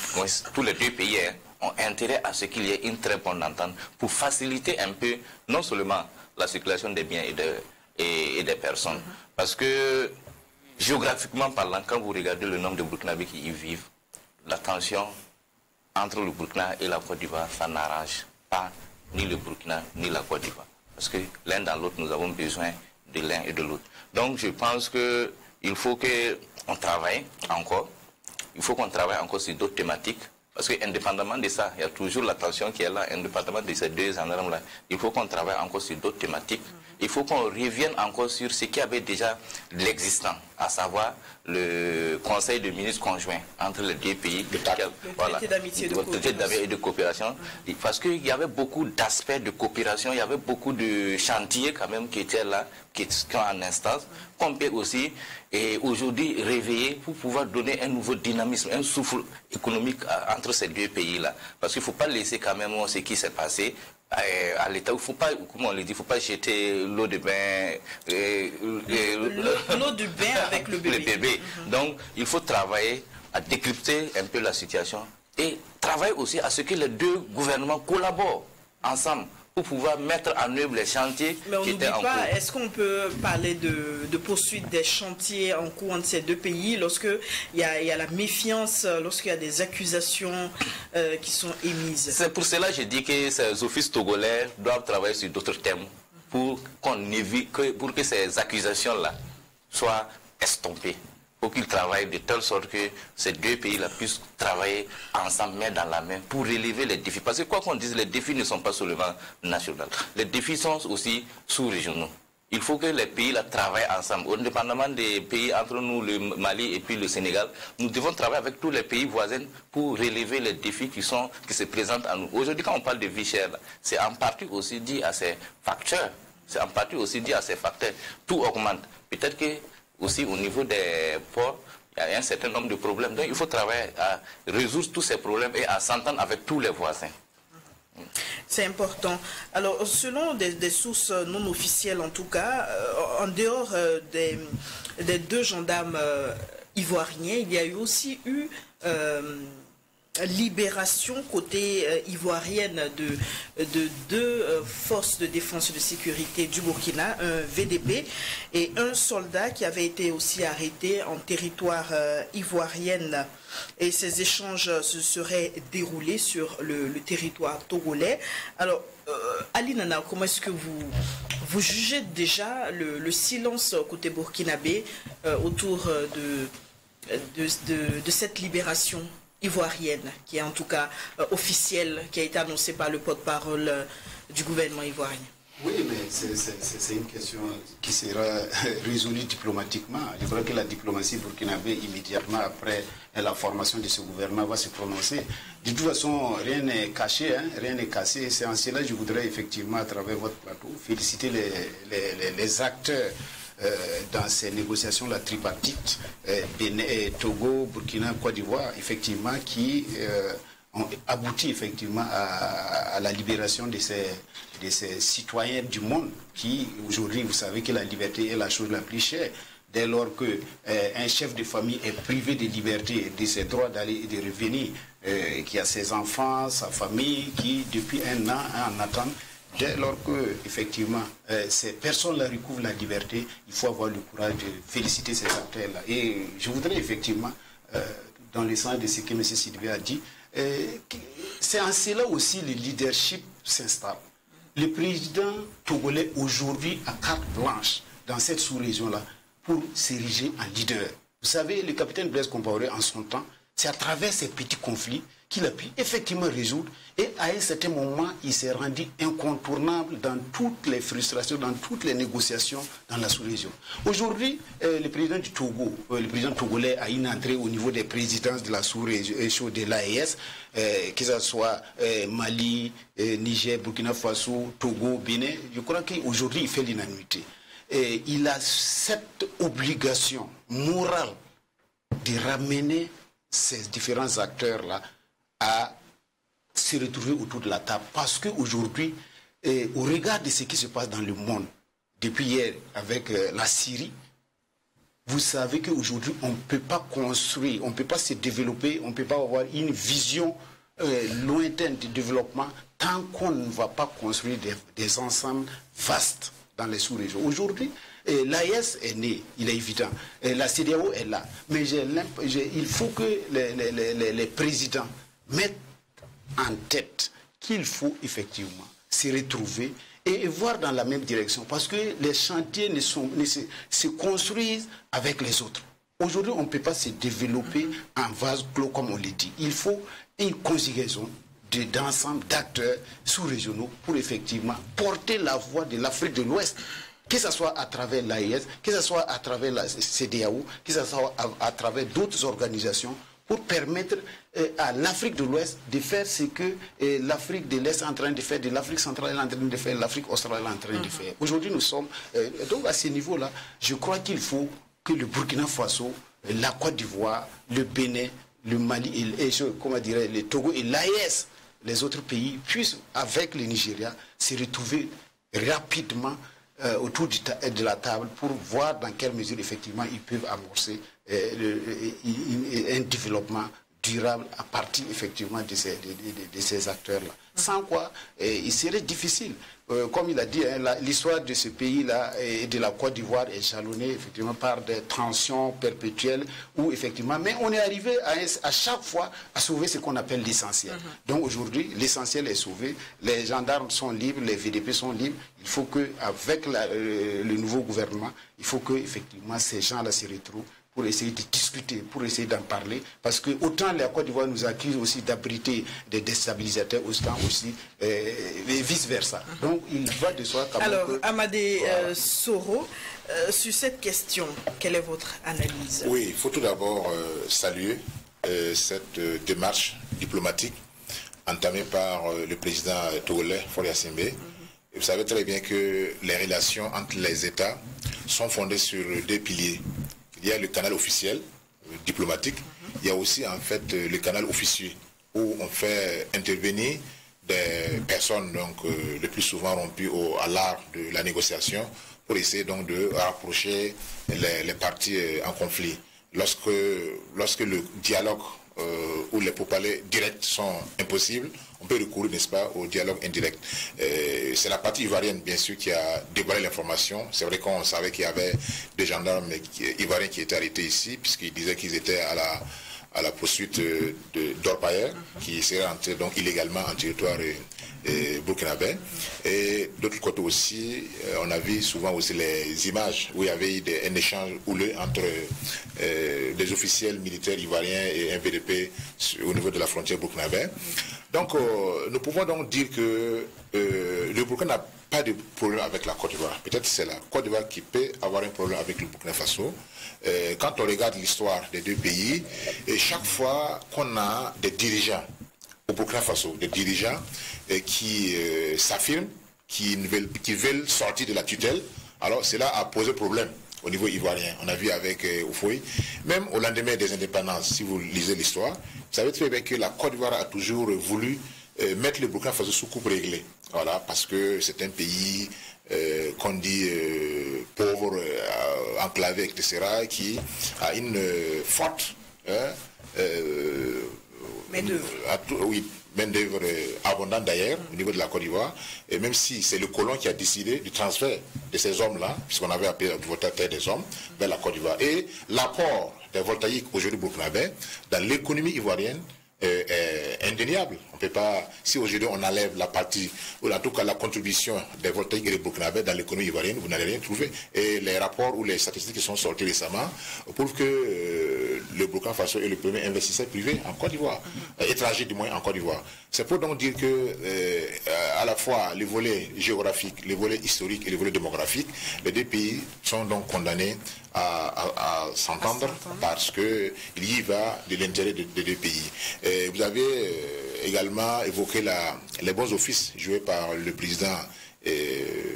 tous les deux pays ont intérêt à ce qu'il y ait une très bonne entente pour faciliter un peu, non seulement la circulation des biens et des personnes. Parce que, géographiquement parlant, quand vous regardez le nombre de Burkinabés qui y vivent, la tension entre le Burkina et la Côte d'Ivoire, ça n'arrange pas ni le Burkina ni la Côte d'Ivoire. Parce que l'un dans l'autre, nous avons besoin de l'un et de l'autre. Donc je pense qu'il faut qu'on travaille encore. Il faut qu'on travaille encore sur d'autres thématiques Parce que indépendamment de ça, il y a toujours la tension qui est là, indépendamment de ces deux gendarmes-là. Il faut qu'on travaille encore sur d'autres thématiques. Il faut qu'on revienne encore sur ce qui avait déjà l'existant, à savoir le Conseil de ministres conjoints entre les deux pays. Le traité d'amitié et de coopération. Parce qu'il y avait beaucoup d'aspects de coopération, il y avait beaucoup de chantiers quand même qui étaient là, qui sont en instance, qu'on peut aussi aujourd'hui réveiller pour pouvoir donner un nouveau dynamisme, un souffle économique entre ces deux pays-là. Parce qu'il ne faut pas laisser quand même ce qui s'est passé à l'État. Il ne faut pas, comment on le dit, il faut pas jeter l'eau de bain, l'eau de bain avec le bébé. Donc, il faut travailler à décrypter un peu la situation et travailler aussi à ce que les deux gouvernements collaborent ensemble pour pouvoir mettre en œuvre les chantiers qui étaient en cours. Est-ce qu'on peut parler de poursuite des chantiers en cours entre ces deux pays lorsqu'il y a la méfiance, lorsqu'il y a des accusations qui sont émises? C'est pour cela que je dis que ces offices togolais doivent travailler sur d'autres thèmes pour qu'on évite, pour que ces accusations-là soient estompées. Il faut qu'ils travaillent de telle sorte que ces deux pays-là puissent travailler ensemble, main dans la main, pour relever les défis. Parce que quoi qu'on dise, les défis ne sont pas seulement nationaux. Les défis sont aussi sous-régionaux. Il faut que les pays-là travaillent ensemble. Indépendamment des pays entre nous, le Mali et puis le Sénégal, nous devons travailler avec tous les pays voisins pour relever les défis qui se présentent à nous. Aujourd'hui, quand on parle de vie chère, c'est en partie aussi dû à ces facteurs. C'est en partie aussi dû à ces facteurs. Tout augmente. Peut-être que aussi au niveau des ports, il y a un certain nombre de problèmes. Donc il faut travailler à résoudre tous ces problèmes et à s'entendre avec tous les voisins. C'est important. Alors, selon des sources non officielles, en tout cas, en dehors des deux gendarmes ivoiriens, il y a aussi eu libération côté ivoirienne de deux forces de défense et de sécurité du Burkina, un VDP et un soldat qui avait été aussi arrêté en territoire ivoirienne. Et ces échanges se seraient déroulés sur le territoire togolais. Alors, Ali Nana, comment est-ce que vous jugez déjà le silence côté burkinabé autour de cette libération ivoirienne, qui est en tout cas officielle, qui a été annoncée par le porte-parole du gouvernement ivoirien? Oui, mais c'est une question qui sera résolue diplomatiquement. Je crois que la diplomatie burkinabé, immédiatement après la formation de ce gouvernement, va se prononcer. De toute façon, rien n'est caché, rien n'est cassé. C'est en cela que je voudrais effectivement, à travers votre plateau, féliciter les acteurs dans ces négociations, la tripartite, Togo, Burkina, Côte d'Ivoire, effectivement, qui ont abouti effectivement à la libération de ces citoyens du monde qui, aujourd'hui, vous savez que la liberté est la chose la plus chère. Dès lors qu'un chef de famille est privé de liberté, de ses droits d'aller et de revenir, qui a ses enfants, sa famille, qui depuis un an en attendent, dès lors que, effectivement, ces personnes-là recouvrent la liberté, il faut avoir le courage de féliciter ces acteurs-là. Et je voudrais effectivement, dans le sens de ce que M. Sidibé a dit, c'est en cela aussi le leadership s'installe. Le président togolais aujourd'hui a carte blanche dans cette sous-région-là pour s'ériger en leader. Vous savez, le capitaine Blaise Compaoré, en son temps, c'est à travers ces petits conflits qu'il a pu effectivement résoudre. Et à un certain moment, il s'est rendu incontournable dans toutes les frustrations, dans toutes les négociations dans la sous-région. Aujourd'hui, le président du Togo, le président togolais a une entrée au niveau des présidences de la sous-région de l'AES, que ce soit Mali, Niger, Burkina Faso, Togo, Bénin. Je crois qu'aujourd'hui, il fait l'unanimité. Il a cette obligation morale de ramener ces différents acteurs-là à se retrouver autour de la table. Parce qu'aujourd'hui, au regard de ce qui se passe dans le monde, depuis hier avec la Syrie, vous savez qu'aujourd'hui, on ne peut pas construire, on ne peut pas se développer, on ne peut pas avoir une vision lointaine de développement tant qu'on ne va pas construire des ensembles vastes dans les sous-régions. Aujourd'hui, l'AES est né, il est évident. La CEDEAO est là. Mais il faut que les présidents mettent en tête qu'il faut effectivement se retrouver et voir dans la même direction. Parce que les chantiers se construisent avec les autres. Aujourd'hui, on ne peut pas se développer en vase clos comme on le dit. Il faut une conjugaison d'ensemble d'acteurs sous-régionaux pour effectivement porter la voix de l'Afrique de l'Ouest, que ce soit à travers l'AES, que ce soit à travers la CEDEAO, que ce soit à travers d'autres organisations, pour permettre à l'Afrique de l'Ouest de faire ce que l'Afrique de l'Est est en train de faire, de l'Afrique centrale est en train de faire, l'Afrique australe est en train de faire. Aujourd'hui, nous sommes... donc à ce niveau-là, je crois qu'il faut que le Burkina Faso, la Côte d'Ivoire, le Bénin, le Mali, le Togo et l'AES, les autres pays, puissent, avec le Nigeria, se retrouver rapidement autour de la table pour voir dans quelle mesure, effectivement, ils peuvent amorcer un développement durable à partir, effectivement, de ces acteurs-là. Sans quoi, il serait difficile. Comme il a dit, l'histoire de ce pays-là et de la Côte d'Ivoire est jalonnée, effectivement, par des tensions perpétuelles, où, effectivement, mais on est arrivé à chaque fois à sauver ce qu'on appelle l'essentiel. Donc aujourd'hui, l'essentiel est sauvé, les gendarmes sont libres, les VDP sont libres. Il faut qu'avec le nouveau gouvernement, il faut que, effectivement, ces gens-là se retrouvent pour essayer de discuter, pour essayer d'en parler, parce que autant la Côte d'Ivoire nous accuse aussi d'abriter des déstabilisateurs, autant aussi, et vice-versa. Donc il va de soi... Alors, Amadé Soro, sur cette question, quelle est votre analyse? Oui, il faut tout d'abord saluer cette démarche diplomatique entamée par le président togolais, Faure Gnassingbé. Vous savez très bien que les relations entre les États sont fondées sur deux piliers. Il y a le canal officiel, diplomatique. Il y a aussi en fait le canal officieux, où on fait intervenir des personnes donc, le plus souvent rompues à l'art de la négociation pour essayer donc de rapprocher les parties en conflit. Lorsque le dialogue où les pourparlers directs sont impossibles, on peut recourir, n'est-ce pas, au dialogue indirect. C'est la partie ivoirienne, bien sûr, qui a dévoilé l'information. C'est vrai qu'on savait qu'il y avait des gendarmes ivoiriens qui étaient arrêtés ici, puisqu'ils disaient qu'ils étaient à la poursuite d'Orpailleurs, qui seraient entrés donc illégalement en territoire burkinabé. Et d'autre côté aussi, on a vu souvent aussi les images où il y avait eu un échange houleux entre des officiels militaires ivoiriens et un VDP au niveau de la frontière burkinabé. Donc, nous pouvons donc dire que le Burkina n'a pas de problème avec la Côte d'Ivoire. Peut-être c'est la Côte d'Ivoire qui peut avoir un problème avec le Burkina Faso. Quand on regarde l'histoire des deux pays, et chaque fois qu'on a des dirigeants au Burkina Faso, des dirigeants qui s'affirment, qui veulent sortir de la tutelle, alors cela a posé problème au niveau ivoirien. On a vu avec Houphouët, même au lendemain des indépendances, si vous lisez l'histoire, vous savez très bien que la Côte d'Ivoire a toujours voulu mettre le Burkina Faso sous coupe réglée. Voilà, parce que c'est un pays qu'on dit pauvre, enclavé, etc., qui a une forte main-d'œuvre abondante d'ailleurs au niveau de la Côte d'Ivoire, et même si c'est le colon qui a décidé du transfert de ces hommes-là, puisqu'on avait appelé la voltaire des hommes, vers la Côte d'Ivoire. Et l'apport des voltaïques aujourd'hui burkinabé dans l'économie ivoirienne est indéniable. On peut pas, si aujourd'hui on enlève la partie, ou en tout cas la contribution des voltaïques et des burkinabés dans l'économie ivoirienne, vous n'allez rien trouver. Et les rapports ou les statistiques qui sont sorties récemment prouvent que le Burkina Faso est le premier investisseur privé en Côte d'Ivoire, étranger du moins en Côte d'Ivoire. C'est pour donc dire que à la fois le volet géographique, le volet historique et le volet démographique, les deux pays sont donc condamnés à s'entendre parce qu'il y va de l'intérêt des deux pays. Vous avez également évoqué les bons offices joués par le président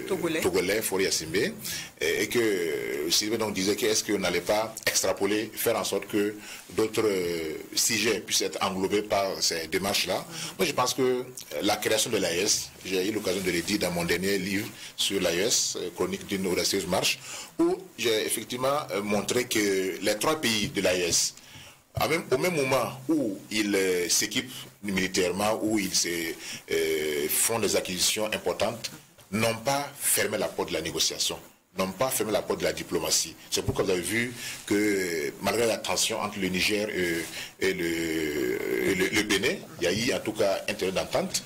togolais, Faure Gnassingbé, et que Sylvain donc disait qu'est-ce qu'on n'allait pas extrapoler, faire en sorte que d'autres sujets puissent être englobés par ces démarches-là. Moi, je pense que la création de l'AES, j'ai eu l'occasion de le dire dans mon dernier livre sur l'AES, Chronique d'une audacieuse marche, où j'ai effectivement montré que les trois pays de l'AES, au même moment où ils s'équipent militairement, où ils font des acquisitions importantes, n'ont pas fermé la porte de la négociation, n'ont pas fermé la porte de la diplomatie. C'est pourquoi vous avez vu que malgré la tension entre le Niger et le Bénin, il y a eu en tout cas un terrain d'entente.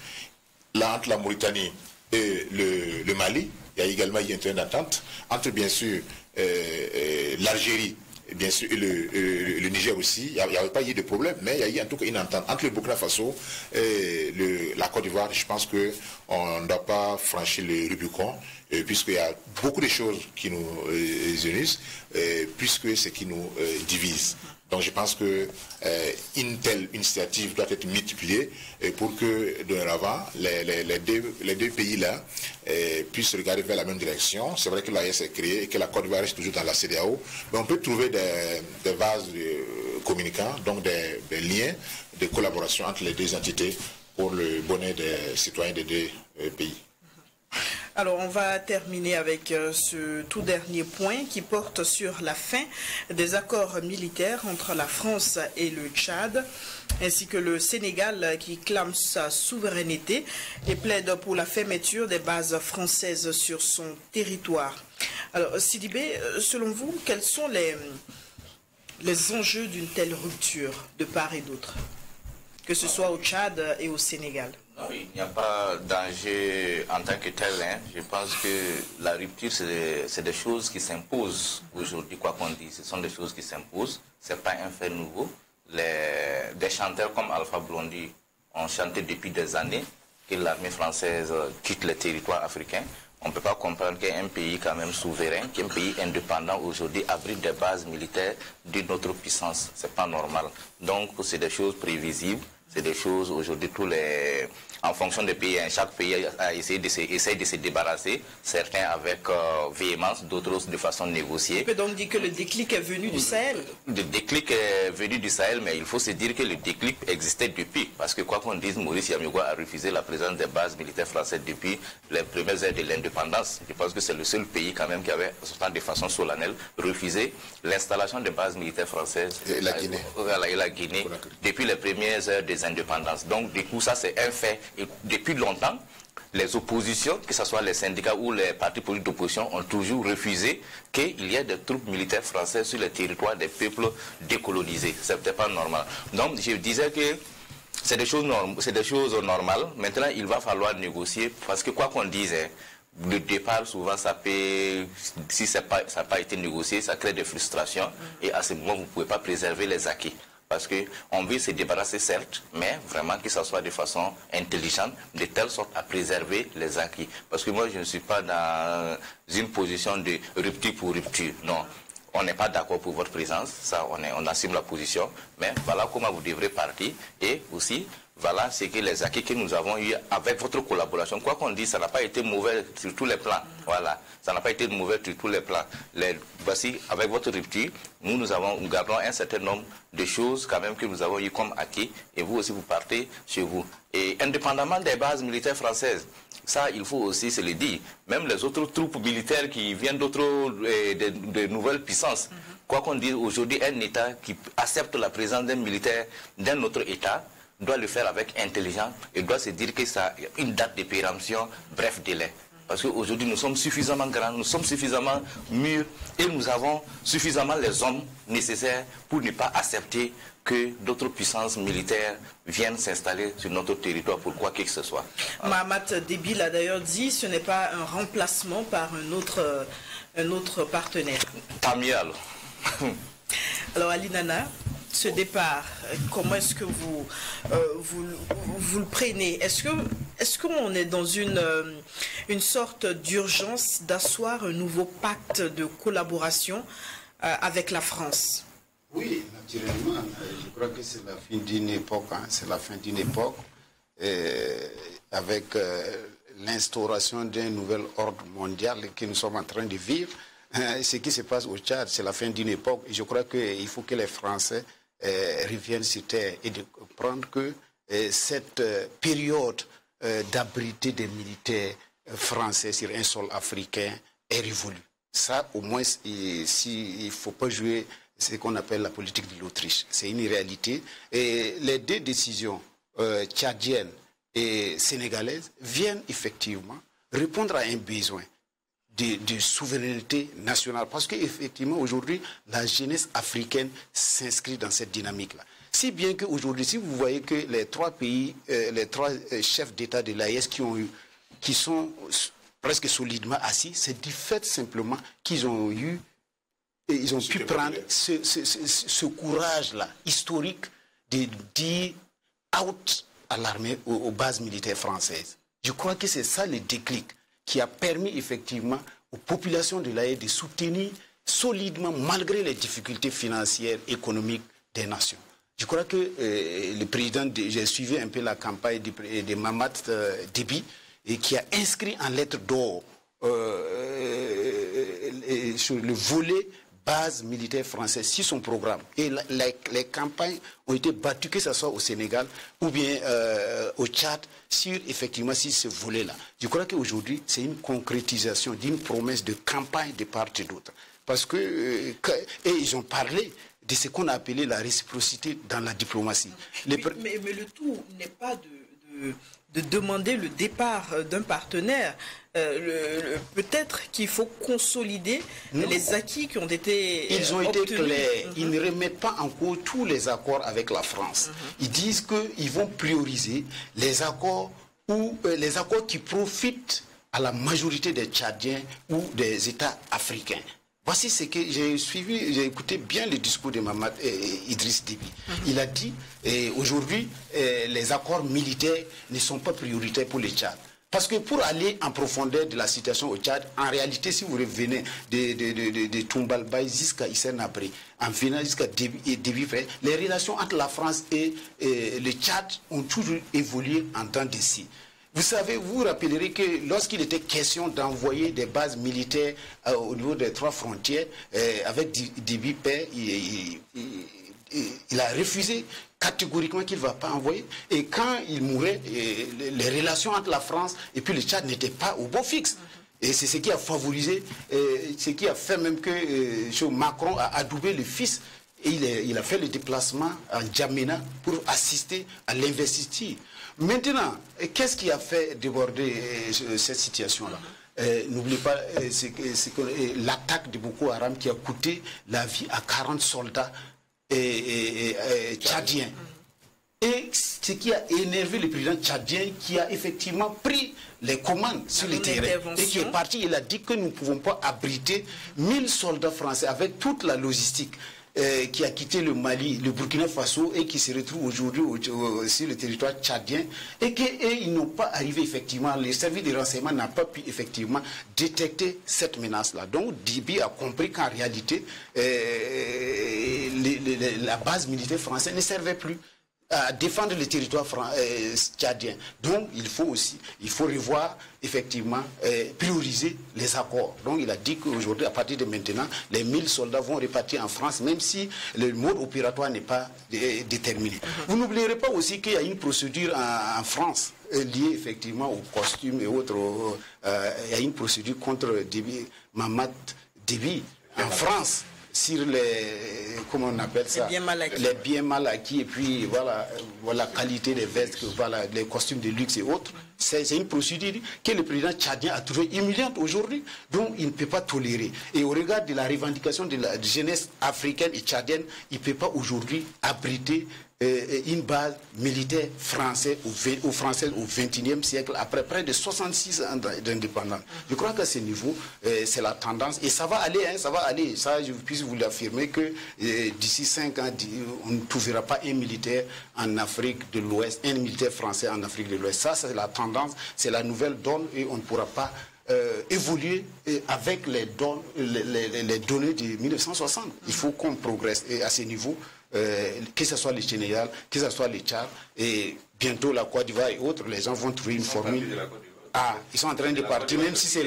Là, entre la Mauritanie et le Mali, il y a également eu un terrain d'entente. Entre bien sûr l'Algérie bien sûr, le Niger aussi, il n'y avait pas eu de problème, mais il y a eu en tout cas une entente entre le Burkina Faso et la Côte d'Ivoire. Je pense qu'on ne doit pas franchir le Rubicon, puisqu'il y a beaucoup de choses qui nous unissent, puisque c'est qui nous divise. Donc je pense qu'une telle initiative doit être multipliée pour que, dorénavant, les deux pays-là puissent regarder vers la même direction. C'est vrai que l'AES est créée et que la Côte d'Ivoire reste toujours dans la CEDEAO, mais on peut trouver des vases communicants, donc des liens de collaboration entre les deux entités pour le bonheur des citoyens des deux pays. Alors, on va terminer avec ce tout dernier point qui porte sur la fin des accords militaires entre la France et le Tchad, ainsi que le Sénégal qui clame sa souveraineté et plaide pour la fermeture des bases françaises sur son territoire. Alors, Sidibé, selon vous, quels sont les enjeux d'une telle rupture de part et d'autre, que ce soit au Tchad et au Sénégal? Non, il n'y a pas danger en tant que tel. Hein. Je pense que la rupture, c'est des choses qui s'imposent aujourd'hui, quoi qu'on dise. Ce sont des choses qui s'imposent. Ce n'est pas un fait nouveau. Des chanteurs comme Alpha Blondy ont chanté depuis des années que l'armée française quitte les territoires africains. On ne peut pas comprendre qu'un pays quand même souverain, qu'un pays indépendant aujourd'hui abrite des bases militaires d'une autre puissance. Ce n'est pas normal. Donc, c'est des choses prévisibles. C'est des choses aujourd'hui, en fonction des pays, chaque pays essaie de se débarrasser, certains avec véhémence, d'autres de façon négociée. On peut donc dire que le déclic est venu du Sahel? Le déclic est venu du Sahel, mais il faut se dire que le déclic existait depuis. Parce que quoi qu'on dise, Maurice Yamugwa a refusé la présence des bases militaires françaises depuis les premières heures de l'indépendance. Je pense que c'est le seul pays quand même qui avait, de façon solennelle, refusé l'installation des bases militaires françaises. Et la Guinée. Et la Guinée, depuis les premières heures des indépendance. Donc, du coup, ça, c'est un fait. Et depuis longtemps, les oppositions, que ce soit les syndicats ou les partis politiques d'opposition, ont toujours refusé qu'il y ait des troupes militaires françaises sur le territoire des peuples décolonisés. Ce n'était pas normal. Donc, je disais que c'est des choses normales. Maintenant, il va falloir négocier parce que quoi qu'on dise, le départ, souvent, ça peut, si ça n'a pas été négocié, ça crée des frustrations. Et à ce moment, vous ne pouvez pas préserver les acquis. Parce qu'on veut se débarrasser, certes, mais vraiment que ça soit de façon intelligente, de telle sorte à préserver les acquis. Parce que moi, je ne suis pas dans une position de rupture pour rupture. Non, on n'est pas d'accord pour votre présence. Ça, on assume la position. Mais voilà comment vous devrez partir. Et aussi, voilà ce que les acquis que nous avons eu avec votre collaboration. Quoi qu'on dise, ça n'a pas été mauvais sur tous les plans. Voilà, ça n'a pas été mauvais sur tous les plans. Voici, avec votre rupture, nous gardons un certain nombre de choses quand même que nous avons eu comme acquis. Et vous aussi, vous partez chez vous. Et indépendamment des bases militaires françaises, ça, il faut aussi se le dire. Même les autres troupes militaires qui viennent de nouvelles puissances. Quoi qu'on dise, aujourd'hui, un État qui accepte la présence d'un militaire d'un autre État doit le faire avec intelligence et doit se dire que ça a une date de péremption, bref délai. Parce qu'aujourd'hui, nous sommes suffisamment grands, nous sommes suffisamment mûrs et nous avons suffisamment les hommes nécessaires pour ne pas accepter que d'autres puissances militaires viennent s'installer sur notre territoire pour quoi que ce soit. Mahamat Déby l'a d'ailleurs dit, ce n'est pas un remplacement par un autre partenaire. Tant mieux alors. Alors Ali Nana, ce départ, comment est-ce que vous le prenez? Est-ce qu'on est dans une sorte d'urgence d'asseoir un nouveau pacte de collaboration avec la France? Oui, naturellement. Je crois que c'est la fin d'une époque. Hein, c'est la fin d'une époque avec l'instauration d'un nouvel ordre mondial que nous sommes en train de vivre. Ce qui se passe au Tchad, c'est la fin d'une époque. Et je crois qu'il faut que les Français reviennent sur terre et de comprendre que cette période d'abriter des militaires français sur un sol africain est révolue. Ça, au moins, il ne faut pas jouer ce qu'on appelle la politique de l'Autriche. C'est une réalité. Et les deux décisions tchadiennes et sénégalaises viennent effectivement répondre à un besoin de souveraineté nationale. Parce qu'effectivement, aujourd'hui, la jeunesse africaine s'inscrit dans cette dynamique-là. Si bien qu'aujourd'hui, si vous voyez que les trois pays, les trois chefs d'État de l'AES qui sont presque solidement assis, c'est du fait simplement qu'ils ont eu ils ont pu prendre ce courage-là, historique, de dire out à l'armée, aux bases militaires françaises. Je crois que c'est ça le déclic qui a permis effectivement aux populations de l'AE de soutenir solidement, malgré les difficultés financières, économiques des nations. Je crois que le président, j'ai suivi un peu la campagne de Mahamat Déby, et qui a inscrit en lettres d'or sur le volet base militaire française sur son programme. Et les campagnes ont été battues, que ce soit au Sénégal ou bien au Tchad, sur ce volet-là. Je crois qu'aujourd'hui, c'est une concrétisation d'une promesse de campagne de part et d'autre. Parce que, et ils ont parlé de ce qu'on a appelé la réciprocité dans la diplomatie. Mais le tout n'est pas de demander le départ d'un partenaire. Peut-être qu'il faut consolider les acquis qui ont été Ils ont obtenus. été clairs. Ils ne remettent pas en cause tous les accords avec la France. Ils disent qu'ils vont prioriser les accords qui profitent à la majorité des Tchadiens ou des États africains. Voici ce que j'ai suivi, j'ai écouté bien le discours de Mahamat Idriss Déby. Il a dit, aujourd'hui, les accords militaires ne sont pas prioritaires pour le Tchad. Parce que pour aller en profondeur de la situation au Tchad, en réalité, si vous revenez de Toumbalbaye jusqu'à Issa-Nabré, en venant jusqu'à Déby, les relations entre la France et le Tchad ont toujours évolué en temps de scie. Vous savez, vous vous rappellerez que lorsqu'il était question d'envoyer des bases militaires au niveau des 3 frontières, avec Déby Père, il a refusé catégoriquement qu'il ne va pas envoyer. Et quand il mourait, les relations entre la France et puis le Tchad n'étaient pas au beau fixe. Et c'est ce qui a favorisé, ce qui a fait même que Macron a adoubé le fils. Et il a fait le déplacement en Djamena pour assister à l'investiture. Maintenant, qu'est-ce qui a fait déborder cette situation-là? N'oubliez pas l'attaque de Boko Haram qui a coûté la vie à 40 soldats tchadiens. Et ce qui a énervé le président tchadien qui a effectivement pris les commandes sur le terrain et qui est parti, il a dit que nous ne pouvons pas abriter 1000 soldats français avec toute la logistique. Qui a quitté le Mali, le Burkina Faso et qui se retrouve aujourd'hui sur le territoire tchadien et qu'ils n'ont pas arrivé effectivement, les services de renseignement n'ont pas pu effectivement détecter cette menace-là. Donc Déby a compris qu'en réalité, la base militaire française ne servait plus à défendre le territoire tchadien. Donc il faut revoir effectivement, prioriser les accords. Donc il a dit qu'aujourd'hui, à partir de maintenant, les 1000 soldats vont repartir en France, même si le mode opératoire n'est pas déterminé. Vous n'oublierez pas aussi qu'il y a une procédure en France liée effectivement aux costumes et autres. Il y a une procédure contre Mahamat Déby en France, sur comment on appelle ça, les biens mal acquis, et puis voilà la qualité des vestes, voilà, les costumes de luxe et autres. C'est une procédure que le président tchadien a trouvée humiliante aujourd'hui, donc il ne peut pas tolérer. Et au regard de la revendication de la jeunesse africaine et tchadienne, il ne peut pas aujourd'hui abriter une base militaire française au XXIe siècle, après près de 66 ans d'indépendance. Je crois qu'à ce niveau, c'est la tendance, et ça va aller, hein, ça va aller. Ça, je puisse vous l'affirmer que d'ici 5 ans, on ne trouvera pas un militaire en Afrique de l'Ouest, un militaire français en Afrique de l'Ouest. Ça, c'est la tendance, c'est la nouvelle donne, et on ne pourra pas évoluer avec les données de 1960. Il faut qu'on progresse, et à ce niveau, que ce soit le Sénégal, que ce soit le Tchad, et bientôt la Côte d'Ivoire et autres, les gens vont trouver une formule. Ah, ils sont en train de partir, même si c'est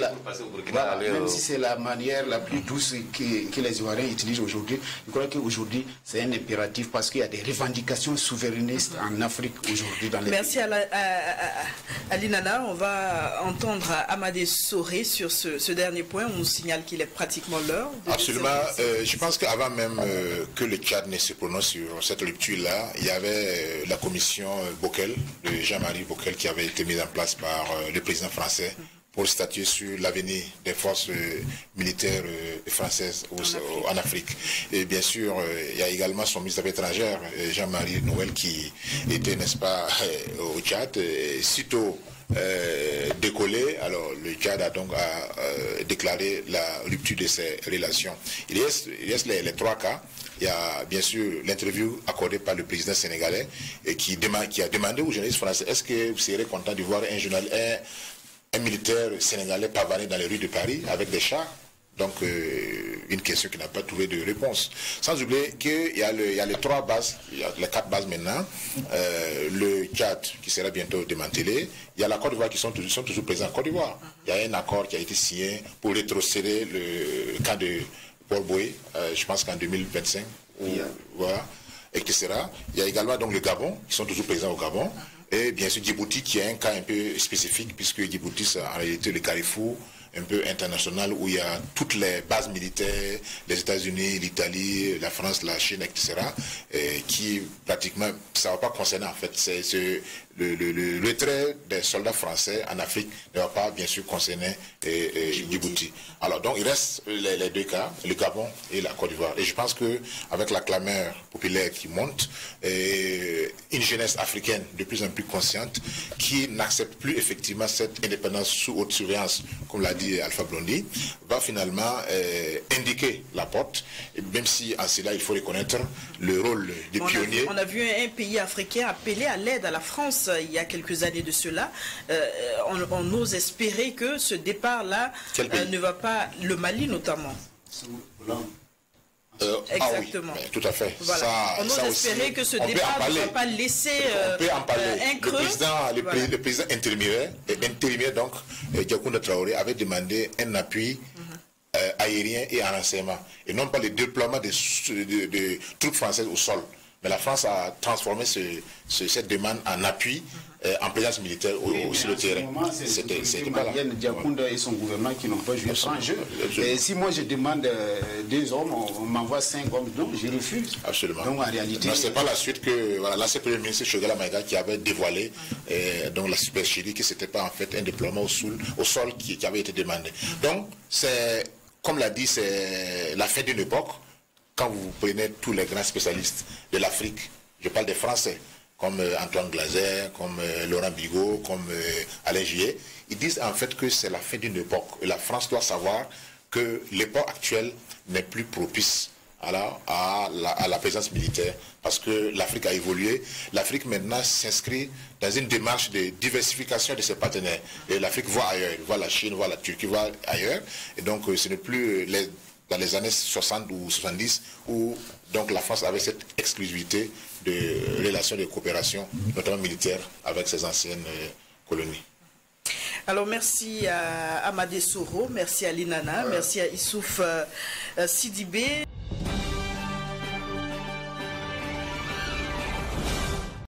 la manière la plus douce que les Ivoiriens utilisent aujourd'hui. Je crois qu'aujourd'hui, c'est un impératif parce qu'il y a des revendications souverainistes en Afrique aujourd'hui. Merci Ali Nana. On va entendre Amadé Soré sur ce dernier point. On nous signale qu'il est pratiquement l'heure. Absolument. Je pense qu'avant même que le Tchad ne se prononce sur cette rupture-là, il y avait la commission Bockel, de Jean-Marie Bockel, qui avait été mise en place par le président français pour statuer sur l'avenir des forces militaires françaises en Afrique. Et bien sûr, il y a également son ministre des Affaires étrangères, Jean-Marie Noël, qui était, n'est-ce pas, au Tchad, sitôt décollé. Togolais, alors le Tchad a donc déclaré la rupture de ses relations. Il reste les 3 cas. Il y a bien sûr l'interview accordée par le président sénégalais et qui a demandé aux journalistes français, est-ce que vous serez content de voir un militaire sénégalais pavaner dans les rues de Paris avec des chars? Donc, une question qui n'a pas trouvé de réponse. Sans oublier qu'il y a les 3 bases, il y a les 4 bases maintenant. Le Tchad qui sera bientôt démantelé. Il y a la Côte d'Ivoire qui sont toujours présents en Côte d'Ivoire. Il y a un accord qui a été signé pour rétrocéder le camp de Port-Boué, je pense qu'en 2025, voilà, etc. Il y a également donc le Gabon, qui sont toujours présents au Gabon. Et bien sûr Djibouti, qui est un cas un peu spécifique, puisque Djibouti, c'est en réalité le carrefour un peu international où il y a toutes les bases militaires, les États-Unis, l'Italie, la France, la Chine, etc., qui pratiquement, ça ne va pas concerner en fait, le retrait des soldats français en Afrique ne va pas bien sûr concerner Djibouti. Alors donc il reste les 2 cas, le Gabon et la Côte d'Ivoire. Et je pense qu'avec la clameur populaire qui monte, une jeunesse africaine de plus en plus consciente qui n'accepte plus effectivement cette indépendance sous haute surveillance, comme l'a dit Alpha Blondy, va finalement indiquer la porte, même si en cela il faut reconnaître le rôle des pionniers. On a vu un pays africain appeler à l'aide à la France il y a quelques années de cela. On ose espérer que ce départ-là ne va pas, le Mali notamment. Exactement. Oui, tout à fait. Voilà. On ose espérer que ce départ ne va pas laisser un creux. Le président intérimaire donc, Diakounda Traoré, avait demandé un appui aérien et en renseignement, et non pas le déploiement de troupes françaises au sol. Mais la France a transformé cette demande en appui, en présence militaire sur le terrain. C'était pas là. Diakounda et son gouvernement qui n'ont pas joué franc jeu. Et si moi je demande 2 hommes, on m'envoie 5 hommes, donc je refuse. Absolument. Donc en réalité... c'est pas la suite que l'ancien premier ministre Shogala Maïga qui avait dévoilé donc la supercherie, que c'était pas en fait un déploiement au sol qui avait été demandé. Donc c'est, comme l'a dit, c'est la fin d'une époque. Quand vous prenez tous les grands spécialistes de l'Afrique, je parle des Français, comme Antoine Glaser, comme Laurent Bigot, comme Alain Juillet, ils disent en fait que c'est la fin d'une époque. Et la France doit savoir que l'époque actuelle n'est plus propice à la présence militaire, parce que l'Afrique a évolué. L'Afrique maintenant s'inscrit dans une démarche de diversification de ses partenaires. Et l'Afrique voit ailleurs, voit la Chine, voit la Turquie, voit ailleurs. Et donc ce n'est plus dans les années 60 ou 70 où donc la France avait cette exclusivité de relations de coopération, notamment militaire, avec ses anciennes colonies. Alors merci à Amadé Soro, merci à Linana, merci à Issouf Sidibé.